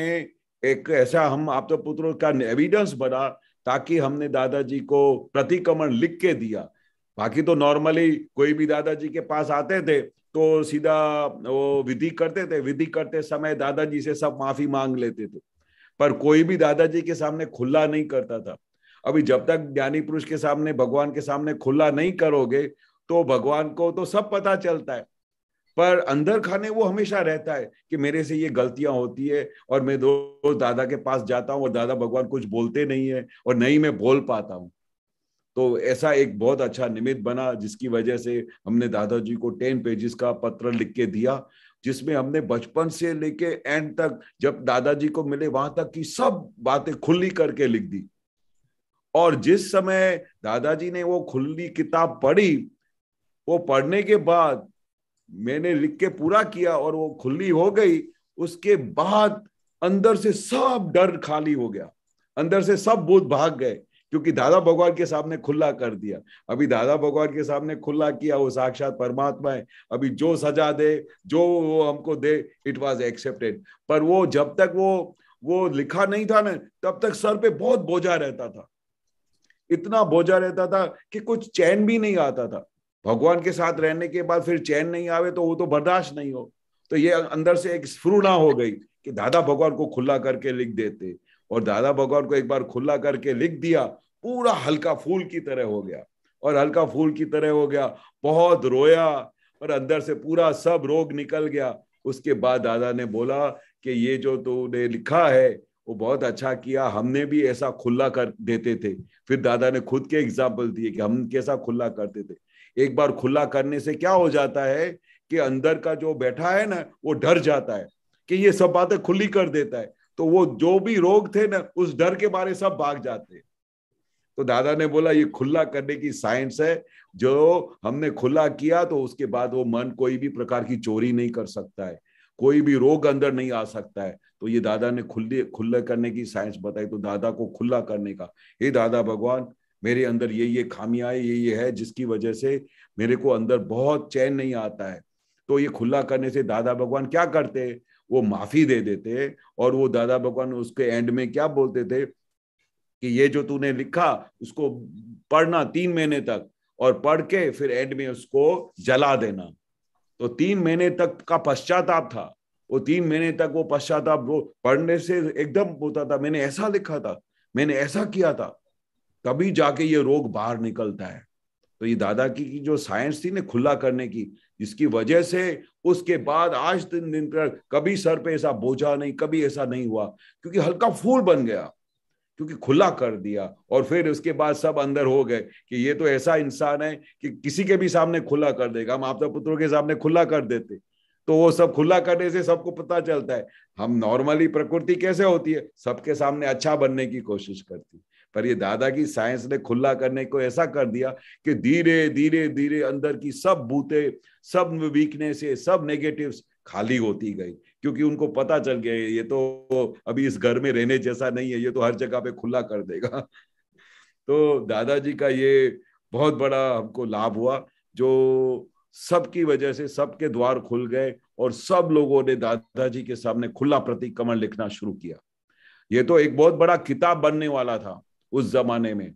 एक ऐसा हम आप तो पुत्रों का एविडेंस बना, ताकि हमने दादाजी को प्रतिक्रमण लिख के दिया। बाकी तो नॉर्मली कोई भी दादाजी के पास आते थे तो सीधा वो विधि करते थे, विधि करते समय दादाजी से सब माफी मांग लेते थे, पर कोई भी दादाजी के सामने खुला नहीं करता था। अभी जब तक ज्ञानी पुरुष के सामने, भगवान के सामने खुला नहीं करोगे तो भगवान को तो सब पता चलता है, पर अंदर खाने वो हमेशा रहता है कि मेरे से ये गलतियां होती है, और मैं रोज दादा के पास जाता हूँ और दादा भगवान कुछ बोलते नहीं है और नहीं मैं बोल पाता हूँ। तो ऐसा एक बहुत अच्छा निमित्त बना, जिसकी वजह से हमने दादाजी को 10 पेजेस का पत्र लिख के दिया, जिसमें हमने बचपन से लेके एंड तक, जब दादाजी को मिले वहां तक की सब बातें खुली करके लिख दी। और जिस समय दादाजी ने वो खुली किताब पढ़ी, वो पढ़ने के बाद मैंने लिख के पूरा किया और वो खुली हो गई, उसके बाद अंदर से सब डर खाली हो गया, अंदर से सब भूत भाग गए, क्योंकि दादा भगवान के सामने खुला कर दिया। अभी दादा भगवान के सामने खुला किया, वो साक्षात परमात्मा है, अभी जो सजा दे, जो वो हमको दे, इट वाज एक्सेप्टेड। पर वो जब तक वो लिखा नहीं था ना, तब तक सर पे बहुत बोझा रहता था, इतना बोझा रहता था कि कुछ चैन भी नहीं आता था। भगवान के साथ रहने के बाद फिर चैन नहीं आवे तो वो तो बर्दाश्त नहीं हो। तो ये अंदर से एक स्फुरणा हो गई कि दादा भगवान को खुला करके लिख देते, और दादा भगवान को एक बार खुला करके लिख दिया, पूरा हल्का फूल की तरह हो गया। और हल्का फूल की तरह हो गया, बहुत रोया और अंदर से पूरा सब रोग निकल गया। उसके बाद दादा ने बोला कि ये जो तूने लिखा है वो बहुत अच्छा किया, हमने भी ऐसा खुला कर देते थे। फिर दादा ने खुद के एग्जाम्पल दिए कि हम कैसा खुला करते थे। एक बार खुला करने से क्या हो जाता है कि अंदर का जो बैठा है ना, वो डर जाता है कि ये सब बातें खुली कर देता है, तो वो जो भी रोग थे ना, उस डर के बारे सब भाग जाते हैं। तो दादा ने बोला ये खुला करने की साइंस है, जो हमने खुला किया तो उसके बाद वो मन कोई भी प्रकार की चोरी नहीं कर सकता है, कोई भी रोग अंदर नहीं आ सकता है। तो ये दादा ने खुले करने की साइंस बताई। तो दादा को खुला करने का, हे दादा भगवान, मेरे अंदर ये खामियां है, ये है, जिसकी वजह से मेरे को अंदर बहुत चैन नहीं आता है। तो ये खुला करने से दादा भगवान क्या करते, वो माफी दे देते। और वो दादा भगवान उसके एंड में क्या बोलते थे कि ये जो तूने लिखा उसको पढ़ना 3 महीने तक, और पढ़ के फिर एंड में उसको जला देना। तो 3 महीने तक का पश्चाताप था। वो 3 महीने तक वो पश्चाताप पढ़ने से एकदम होता था, मैंने ऐसा लिखा था, मैंने ऐसा किया था, तभी जाके ये रोग बाहर निकलता है। तो ये दादा की जो साइंस थी ना खुला करने की, जिसकी वजह से उसके बाद आज दिन तक कभी सर पे ऐसा बोझा नहीं, कभी ऐसा नहीं हुआ, क्योंकि हल्का फूल बन गया, क्योंकि खुला कर दिया। और फिर उसके बाद सब अंदर हो गए कि ये तो ऐसा इंसान है कि किसी के भी सामने खुला कर देगा। हम आपके पुत्रों के सामने खुला कर देते तो वो सब खुला करने से सबको पता चलता है। हम नॉर्मली प्रकृति कैसे होती है, सबके सामने अच्छा बनने की कोशिश करती, पर ये दादा की साइंस ने खुला करने को ऐसा कर दिया कि धीरे धीरे धीरे अंदर की सब बूते, सब वीकनेस, सब नेगेटिव्स खाली होती गई, क्योंकि उनको पता चल गया ये तो अभी इस घर में रहने जैसा नहीं है, ये तो हर जगह पे खुला कर देगा। तो दादाजी का ये बहुत बड़ा हमको लाभ हुआ, जो सबकी वजह से सबके द्वार खुल गए और सब लोगों ने दादाजी के सामने खुला प्रतिक्रमण लिखना शुरू किया। ये तो एक बहुत बड़ा किताब बनने वाला था उस जमाने में।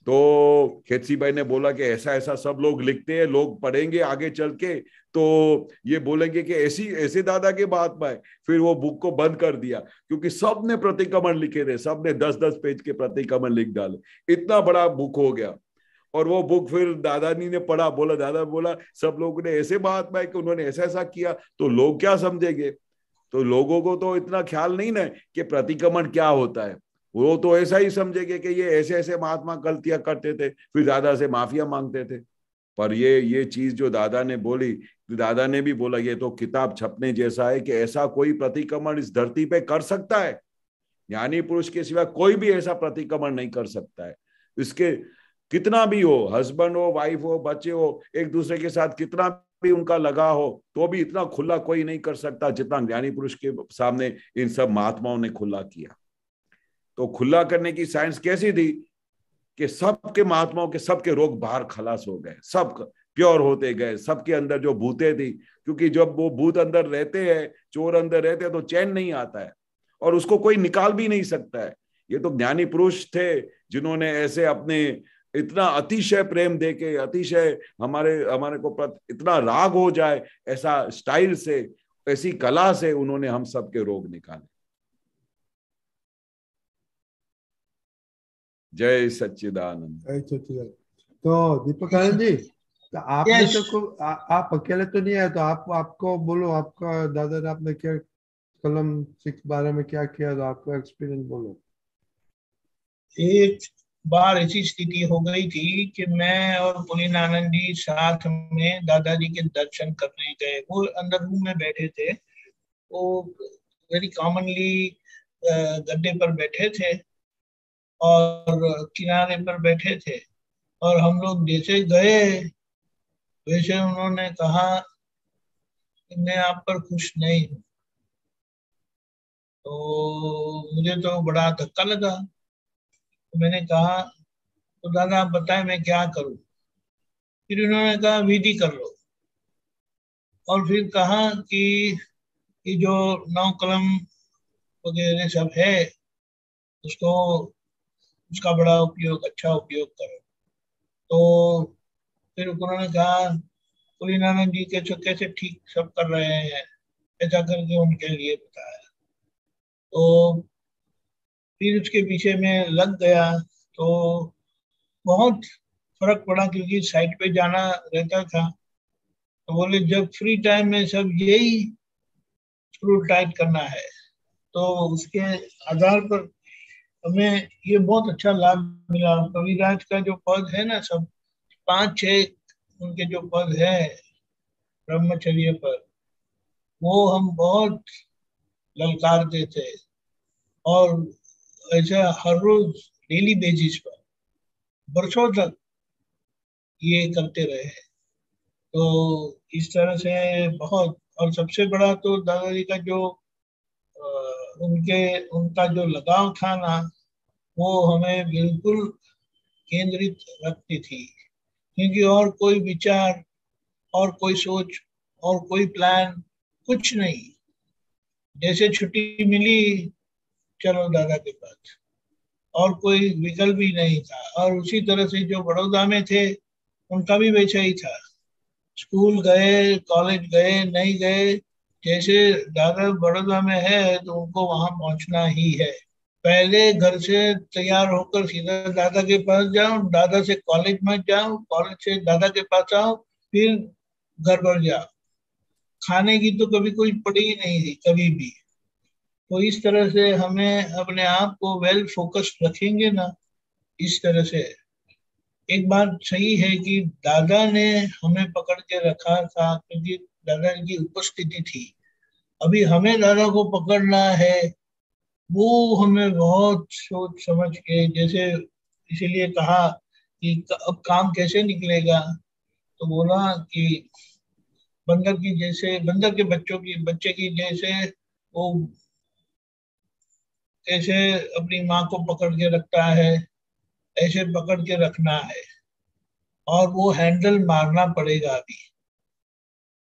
तो खेतसी भाई ने बोला कि ऐसा ऐसा सब लोग लिखते हैं, लोग पढ़ेंगे आगे चल के तो ये बोलेंगे कि ऐसे दादा के बात में। फिर वो बुक को बंद कर दिया, क्योंकि सब ने प्रतिक्रमण लिखे थे, सब ने 10-10 पेज के प्रतिक्रमण लिख डाले, इतना बड़ा बुक हो गया। और वो बुक फिर दादाजी ने पढ़ा, बोला दादा बोला सब लोगों ने ऐसे बात में कि उन्होंने ऐसा ऐसा किया, तो लोग क्या समझेंगे। तो लोगों को तो इतना ख्याल नहीं ना कि प्रतिक्रमण क्या होता है, वो तो ऐसा ही समझेंगे कि ये ऐसे ऐसे महात्मा गलतियां करते थे, फिर दादा से माफिया मांगते थे। पर ये चीज जो दादा ने बोली, दादा ने भी बोला ये तो किताब छपने जैसा है कि ऐसा कोई प्रतिक्रमण इस धरती पे कर सकता है, ज्ञानी पुरुष के सिवा कोई भी ऐसा प्रतिक्रमण नहीं कर सकता है। इसके कितना भी हो, हस्बैंड हो, वाइफ हो, बच्चे हो, एक दूसरे के साथ कितना भी उनका लगा हो, तो भी इतना खुला कोई नहीं कर सकता जितना ज्ञानी पुरुष के सामने इन सब महात्माओं ने खुला किया। तो खुला करने की साइंस कैसी थी कि सबके महात्माओं के सबके रोग बाहर खलास हो गए, सब प्योर होते गए, सबके अंदर जो भूतें थी, क्योंकि जब वो भूत अंदर रहते हैं, चोर अंदर रहते हैं, तो चैन नहीं आता है और उसको कोई निकाल भी नहीं सकता है। ये तो ज्ञानी पुरुष थे जिन्होंने ऐसे अपने इतना अतिशय प्रेम देके, अतिशय हमारे को इतना राग हो जाए, ऐसा स्टाइल से, ऐसी कला से उन्होंने हम सबके रोग निकाले। जय सच्चिदानंद। जय सच्चिदानंद। तो दीपक आनंद जी, तो आपने तो आप अकेले तो नहीं आए, तो आपको बोलो, आपका दादा ने आपने क्या कलम 6-12 में क्या किया, तो आपका एक्सपीरियंस बोलो। एक बार ऐसी स्थिति हो गई थी कि मैं और पुलिनानंद जी साथ में दादाजी के दर्शन करने गए। वो अंदर रूम में बैठे थे, वो वेरी कॉमनली गद्दे पर बैठे थे और किनारे पर बैठे थे, और हम लोग जैसे गए वैसे उन्होंने कहा कि मैं आप पर खुश नहीं हूँ। तो मुझे तो बड़ा धक्का लगा। तो मैंने कहा तो दादा आप बताएं मैं क्या करूं। फिर उन्होंने कहा विधि कर लो, और फिर कहा कि ये जो 9 कलम वगैरह सब है उसका बड़ा उपयोग, अच्छा उपयोग करो। तो फिर उन्होंने कहा पुलिनानंद जी कैसे ठीक सब कर रहे हैं, ऐसा करके उनके लिए बताया। तो फिर उसके पीछे में लग गया तो बहुत फर्क पड़ा, क्योंकि साइट पे जाना रहता था। तो बोले जब फ्री टाइम में सब यही स्क्रू टाइट करना है, तो उसके आधार पर हमें ये बहुत अच्छा लाभ मिला। कविराज का जो पद है ना, सब 5-6 उनके जो पद है ब्रह्मचर्य पर, वो हम बहुत ललकारते थे और ऐसा हर रोज डेली बेसिस पर वर्षों तक ये करते रहे। तो इस तरह से बहुत, और सबसे बड़ा तो दादाजी का जो उनका जो लगाव था ना, वो हमें बिल्कुल केंद्रित रखती थी, क्योंकि और कोई विचार और कोई सोच और कोई प्लान कुछ नहीं। जैसे छुट्टी मिली चलो दादा के पास, और कोई विकल्प ही नहीं था। और उसी तरह से जो बड़ौदा में थे उनका भी वैसा ही था, स्कूल गए, कॉलेज गए, नहीं गए, जैसे दादा बड़ौदा में है तो उनको वहां पहुंचना ही है। पहले घर से तैयार होकर सीधा दादा के पास जाओ, दादा से कॉलेज मत जाओ, कॉलेज से दादा के पास आओ, फिर घर पर जाओ। खाने की तो कभी कोई पड़ी ही नहीं थी कभी भी। तो इस तरह से हमें अपने आप को वेल फोकस्ड रखेंगे ना, इस तरह से। एक बात सही है कि दादा ने हमें पकड़ के रखा था, क्योंकि दादा की उपस्थिति थी। अभी हमें दादा को पकड़ना है वो हमें बहुत सोच समझ के, जैसे इसीलिए कहा कि अब काम कैसे निकलेगा, तो बोला कि बंदर की जैसे, बंदर के बच्चे की जैसे वो कैसे अपनी माँ को पकड़ के रखता है, ऐसे पकड़ के रखना है, और वो हैंडल मारना पड़ेगा अभी।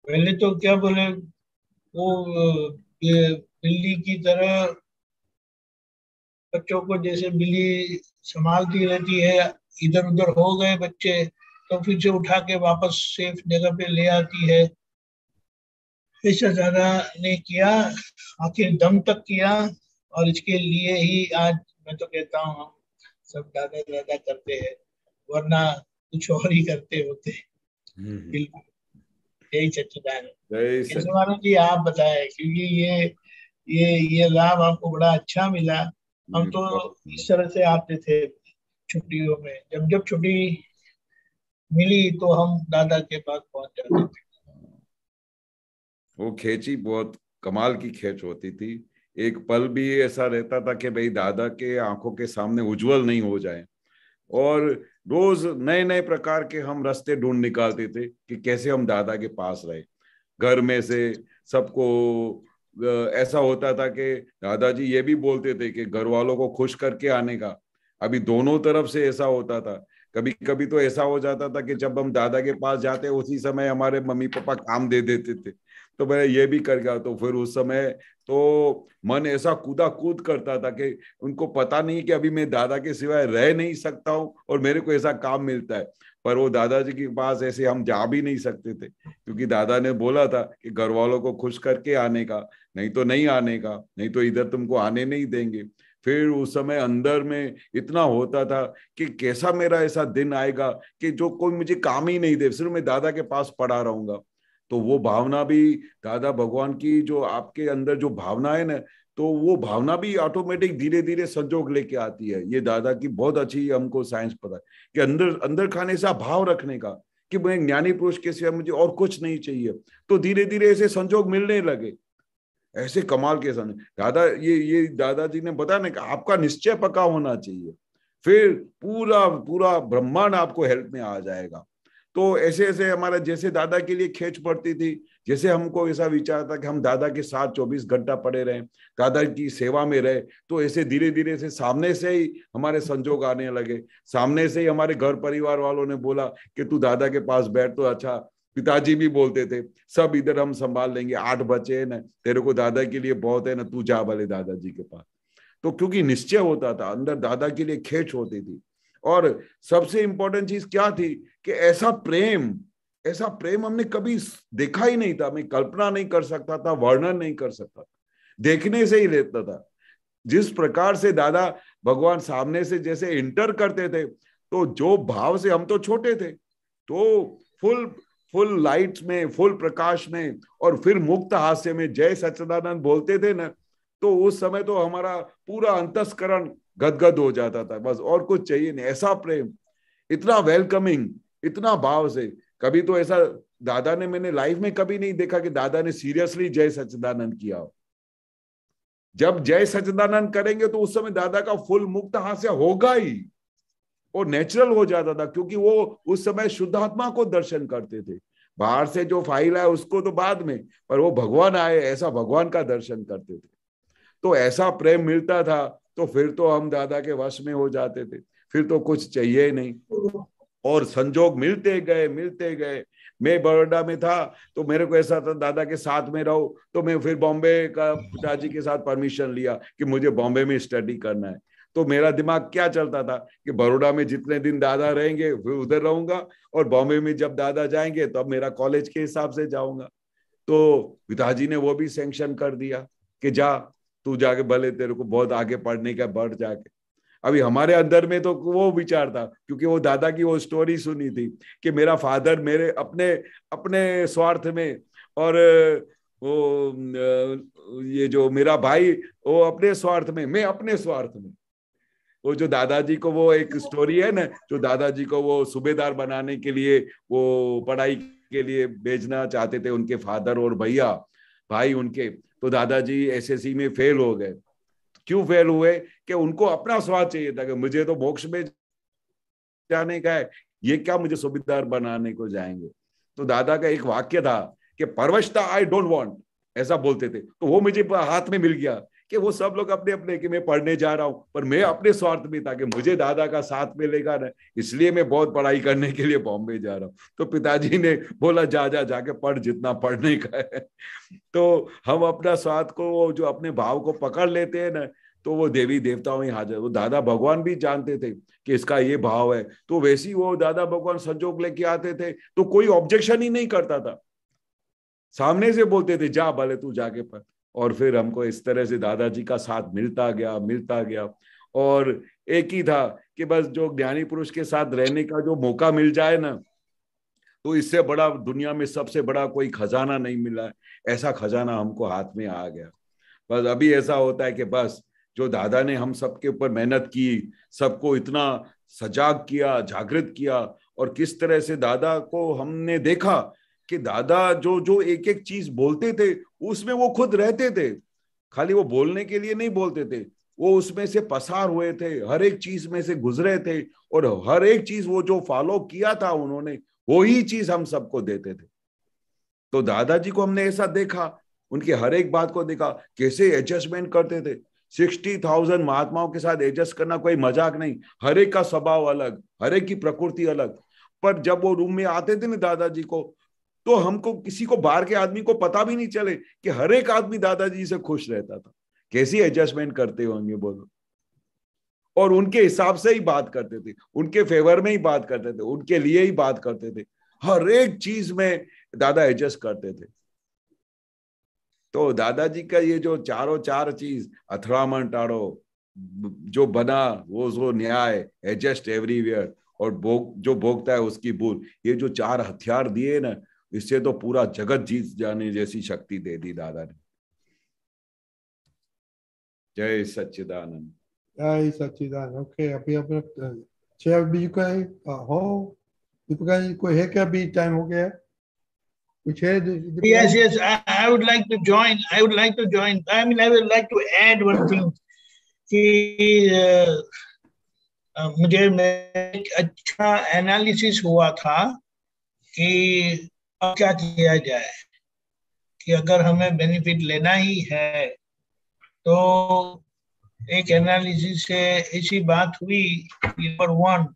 पहले तो क्या बोले, वो ये बिल्ली की तरह बच्चों को, जैसे बिल्ली संभालती रहती है, इधर उधर हो गए बच्चे तो फिर से उठा के वापस सेफ जगह पे ले आती है। ऐसा दादा ने किया, आखिर दम तक किया, और इसके लिए ही आज मैं तो कहता हूँ हम सब दादा दादा करते हैं, वरना कुछ और ही करते होते। बिल्कुल, यही सच्चिदानंद। कैसे मानो जी आप बताएं, क्योंकि ये लाभ आपको बड़ा अच्छा मिला। हम तो इस तरह से आते थे छुट्टियों में, जब छुट्टी मिली तो हम दादा के पास पहुंच जाते थे। वो खेची बहुत कमाल की खेच होती थी। एक पल भी ऐसा रहता था कि भाई दादा के आंखों के सामने उज्जवल नहीं हो जाए, और रोज नए नए प्रकार के हम रास्ते ढूंढ निकालते थे कि कैसे हम दादा के पास रहे। घर में से सबको ऐसा होता था कि दादाजी ये भी बोलते थे कि घर वालों को खुश करके आने का। अभी दोनों तरफ से ऐसा होता था। कभी कभी तो ऐसा हो जाता था कि जब हम दादा के पास जाते उसी समय हमारे मम्मी पापा काम दे देते थे, तो मैं ये भी कर गया। तो फिर उस समय तो मन ऐसा कूदा कूद करता था कि उनको पता नहीं कि अभी मैं दादा के सिवाय रह नहीं सकता हूँ और मेरे को ऐसा काम मिलता है। पर वो दादाजी के पास ऐसे हम जा भी नहीं सकते थे, क्योंकि दादा ने बोला था कि घर वालों को खुश करके आने का, नहीं तो नहीं आने का, नहीं तो इधर तुमको आने नहीं देंगे। फिर उस समय अंदर में इतना होता था कि कैसा मेरा ऐसा दिन आएगा कि जो कोई मुझे काम ही नहीं दे, सिर्फ मैं दादा के पास पड़ा रहूंगा। तो वो भावना भी दादा भगवान की जो आपके अंदर जो भावना है ना, तो वो भावना भी ऑटोमेटिक धीरे धीरे संजोग लेके आती है। ये दादा की बहुत अच्छी हमको साइंस पता है कि अंदर अंदर खाने से भाव रखने का कि मैं ज्ञानी पुरुष के सिवा मुझे और कुछ नहीं चाहिए, तो धीरे धीरे ऐसे संजोग मिलने लगे। ऐसे कमाल के संजोग दादा, ये दादाजी ने बताया ना कि आपका निश्चय पक्का होना चाहिए, फिर पूरा पूरा ब्रह्मांड आपको हेल्प में आ जाएगा। तो ऐसे ऐसे हमारा जैसे दादा के लिए खेच पड़ती थी, जैसे हमको ऐसा विचार था कि हम दादा के साथ 24 घंटा पड़े रहें, दादा की सेवा में रहे, तो ऐसे धीरे धीरे से सामने से ही हमारे संजोग आने लगे। सामने से ही हमारे घर परिवार वालों ने बोला कि तू दादा के पास बैठ। तो अच्छा, पिताजी भी बोलते थे सब इधर हम संभाल लेंगे, 8 बच्चे है ना, तेरे को दादा के लिए बहुत है ना, तू जा भले दादाजी के पास। तो क्योंकि निश्चय होता था, अंदर दादा के लिए खेच होती थी। और सबसे इंपॉर्टेंट चीज क्या थी कि ऐसा प्रेम हमने कभी देखा ही नहीं था। मैं कल्पना नहीं कर सकता था, वर्णन नहीं कर सकता था, देखने से ही रहता था। जिस प्रकार से दादा भगवान सामने से जैसे इंटर करते थे, तो जो भाव से, हम तो छोटे थे, तो फुल लाइट में, फुल प्रकाश में, और फिर मुक्त हास्य में जय सच्चिदानंद बोलते थे ना, तो उस समय तो हमारा पूरा अंतस्करण गदगद हो जाता था, बस और कुछ चाहिए नहीं। ऐसा प्रेम, इतना वेलकमिंग, इतना भाव से। कभी तो ऐसा दादा ने, मैंने लाइफ में कभी नहीं देखा कि दादा ने सीरियसली जय सच्चिदानंद किया हो। जब जय सच्चिदानंद करेंगे तो उस समय दादा का फुल मुक्त हास्य होगा ही, और नेचुरल हो जाता था, क्योंकि वो उस समय शुद्धात्मा को दर्शन करते थे। बाहर से जो फाइल आए उसको तो बाद में, पर वो भगवान आए ऐसा भगवान का दर्शन करते थे। तो ऐसा प्रेम मिलता था, तो फिर तो हम दादा के वश में हो जाते थे, फिर तो कुछ चाहिए ही नहीं। और संजोग मिलते गए। मैं बड़ौदा में था तो मेरे को ऐसा था दादा के साथ में रहो, तो मैं फिर बॉम्बे का पिताजी के साथ परमिशन लिया कि मुझे बॉम्बे में स्टडी करना है। तो मेरा दिमाग क्या चलता था कि बड़ौदा में जितने दिन दादा रहेंगे फिर उधर रहूंगा, और बॉम्बे में जब दादा जाएंगे तो अब मेरा कॉलेज के हिसाब से जाऊंगा। तो पिताजी ने वो भी सैंक्शन कर दिया कि जा, तू जाके भले तेरे को बहुत आगे पढ़ने का, बढ़ जाके। अभी हमारे अंदर में तो वो विचार था, क्योंकि वो दादा की वो स्टोरी सुनी थी कि मेरा फादर मेरे अपने स्वार्थ में, और वो ये जो मेरा भाई वो अपने स्वार्थ में, मैं अपने स्वार्थ में। वो जो दादाजी को वो एक स्टोरी है ना, जो दादाजी को वो सूबेदार बनाने के लिए वो पढ़ाई के लिए भेजना चाहते थे उनके फादर और भाई उनके, तो दादाजी एसएससी में फेल हो गए। क्यों फेल हुए? कि उनको अपना स्वाद चाहिए था कि मुझे तो मोक्ष में जाने का है, ये क्या मुझे सुबेदार बनाने को जाएंगे। तो दादा का एक वाक्य था कि परवशता आई डोंट वांट, ऐसा बोलते थे। तो वो मुझे हाथ में मिल गया कि वो सब लोग अपने अपने कि मैं पढ़ने जा रहा हूं, पर मैं अपने स्वार्थ में था कि मुझे दादा का साथ मिलेगा ना, इसलिए मैं बहुत पढ़ाई करने के लिए बॉम्बे जा रहा हूँ। तो पिताजी ने बोला जा जा जाके पढ़, जितना पढ़ने का है। तो हम अपना स्वार्थ को, जो अपने भाव को पकड़ लेते हैं ना, तो वो देवी देवताओं ही हाजिर। वो दादा भगवान भी जानते थे कि इसका ये भाव है, तो वैसे ही वो दादा भगवान संजोग लेके आते थे, तो कोई ऑब्जेक्शन ही नहीं करता था, सामने से बोलते थे जा भले तू जाके पढ़। और फिर हमको इस तरह से दादाजी का साथ मिलता गया। और एक ही था कि बस जो ज्ञानी पुरुष के साथ रहने का जो मौका मिल जाए ना, तो इससे बड़ा दुनिया में सबसे बड़ा कोई खजाना नहीं मिला है। ऐसा खजाना हमको हाथ में आ गया। बस अभी ऐसा होता है कि बस जो दादा ने हम सबके ऊपर मेहनत की, सबको इतना सजाग किया, जागृत किया, और किस तरह से दादा को हमने देखा कि दादा जो जो एक एक चीज बोलते थे उसमें वो खुद रहते थे। खाली वो बोलने के लिए नहीं बोलते थे, वो उसमें से पसार हुए थे, हर एक चीज में से गुजरे थे, और हर एक चीज वो जो फॉलो किया था उन्होंने, वो ही चीज हम सबको देते थे। तो दादाजी को हमने ऐसा देखा, उनकी हर एक बात को देखा, कैसे एडजस्टमेंट करते थे। 60,000 महात्माओं के साथ एडजस्ट करना कोई मजाक नहीं। हर एक का स्वभाव अलग, हर एक की प्रकृति अलग। पर जब वो रूम में आते थे ना दादाजी को, तो हमको किसी को, बाहर के आदमी को पता भी नहीं चले कि हर एक आदमी दादाजी से खुश रहता था। कैसी एडजस्टमेंट करते होंगे बोलो। और उनके हिसाब से ही बात करते थे, उनके फेवर में ही बात करते थे, उनके लिए ही बात करते थे। हर एक चीज में दादा एडजस्ट करते थे। तो दादाजी का ये जो चारों चार चीज, अथड़ामण टाड़ो, जो बना वो जो न्याय, एडजस्ट एवरीवेयर, और जो भोगता है उसकी भूल, ये जो चार हथियार दिए ना, इससे तो पूरा जगत जीत जाने जैसी शक्ति दे दी दादा ने। जय सच्चिदानंद। जय सच्चिदानंद। ओके, अभी अपने छह बीजू का हो दीपिका, कोई है क्या? अभी टाइम हो गया है, कुछ है? Yes, I would like to join. I would like to add one thing कि मुझे एक अच्छा एनालिसिस हुआ था कि अब क्या किया जाए, कि अगर हमें बेनिफिट लेना ही है तो एक एनालिसिस से ऐसी बात हुई कि नंबर 1,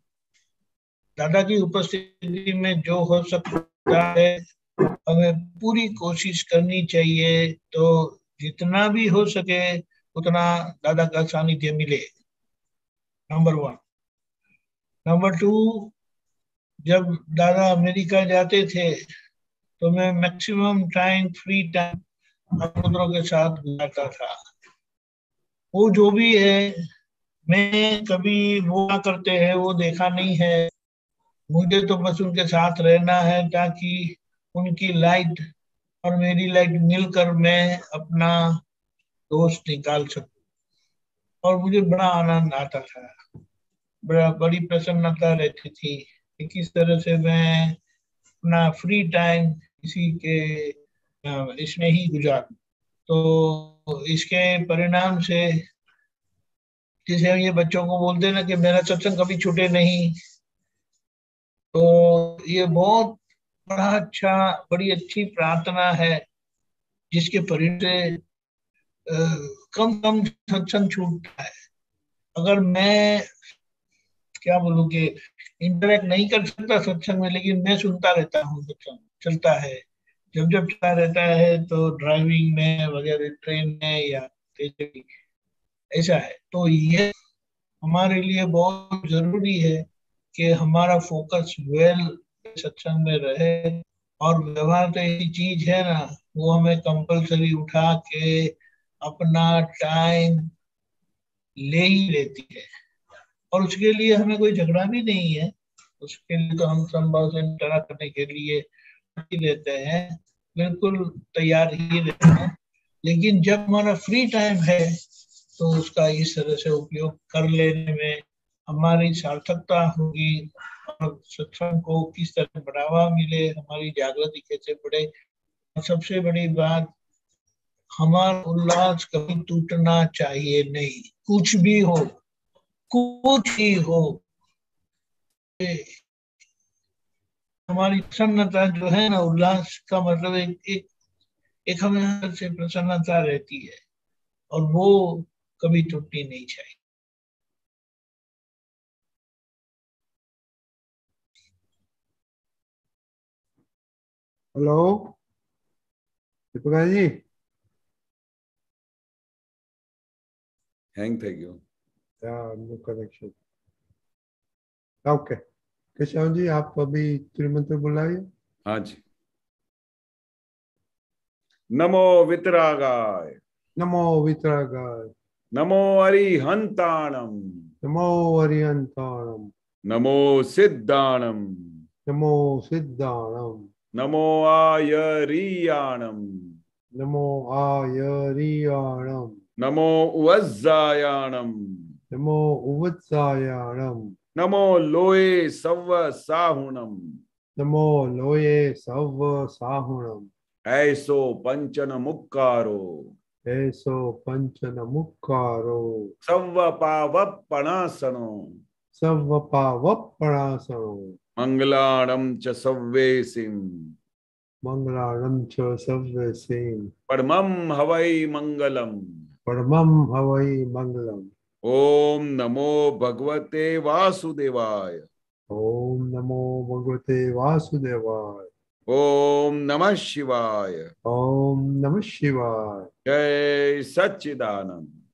दादा की उपस्थिति में जो हो सकता है हमें पूरी कोशिश करनी चाहिए, तो जितना भी हो सके उतना दादा का सानिध्य मिले, नंबर 1। नंबर 2, जब दादा अमेरिका जाते थे तो मैं मैक्सिमम टाइम, फ्री टाइम पुत्रों के साथ गुजारता था। वो जो भी है, मैं कभी वो ना करते हैं वो देखा नहीं है। मुझे तो बस उनके साथ रहना है ताकि उनकी लाइट और मेरी लाइट मिलकर मैं अपना दोस्त निकाल सकूं। और मुझे बड़ा आनंद आता था, बड़ी प्रसन्नता रहती थी कि किस तरह से मैं अपना फ्री टाइम इसी के इसमें ही गुजारूं। तो इसके परिणाम से, जैसे ये बच्चों को बोलते ना कि मेरा सत्संग कभी छूटे नहीं, तो ये बहुत बड़ी अच्छी प्रार्थना है, जिसके परिणाम से कम सत्संग छूटता है। अगर मैं क्या बोलूं कि इंटरेक्ट नहीं कर सकता सत्संग में, लेकिन मैं सुनता रहता हूँ, सत्संग चलता है, जब चलता रहता है, तो ड्राइविंग में वगैरह, ट्रेन में या ऐसा है। तो ये हमारे लिए बहुत जरूरी है कि हमारा फोकस वेल सत्संग में रहे। और व्यवहार तो ऐसी चीज है ना, वो हमें कंपलसरी उठा के अपना टाइम ले ही लेती है, और उसके लिए हमें कोई झगड़ा भी नहीं है। उसके लिए तो हम संभव से निपटारा करने के लिए रहते हैं, बिल्कुल तैयार ही रहते हैं। लेकिन जब हमारा फ्री टाइम है तो उसका इस तरह से उपयोग कर लेने में हमारी सार्थकता होगी, और सत्संग को किस तरह बढ़ावा मिले, हमारी जागृति कैसे बढ़े। सबसे बड़ी बात, हमारा उल्लास कभी टूटना चाहिए नहीं, कुछ भी हो, कुछ ही हो। हमारी प्रसन्नता जो है ना, उल्लास का मतलब एक हमें अंदर से प्रसन्नता रहती है और वो कभी टूटनी नहीं चाहिए। हेलो दीपिका जी, हैंग થઈ ગયો। No connection. Okay, Keshav ji आप अभी त्रिमंत्र बुलाइए। हाँ जी। नमो वितरागाय, नमो वितरागाय, नमो अरिहंताणम, नमो अरिहंताणम, नमो सिद्धाणम, नमो सिद्धाणम, नमो आयरियाणम, नमो आयरियाणम, नमो उवज्जायाणम, नमो उवत्सायाणम, नमो लोये सव्व साहुणम, नमो लोये सव्व साहुणम, ऐसो पंचन मुक्कारो, ऐसो पंचन मुक्कारो, सव्व पावपणासनो, सव्व पावप्पणासनो, मंगलाणम च सव्वेसिम, मंगलाणं च सव्यसेन, परमं हवै मंगलम। परमं हवै मंगलम। ओम नमो भगवते वासुदेवाय, ओम नमो भगवते वासुदेवाय, ओम नमः शिवाय, ओम नमः शिवाय। जय सच्चिदानंद।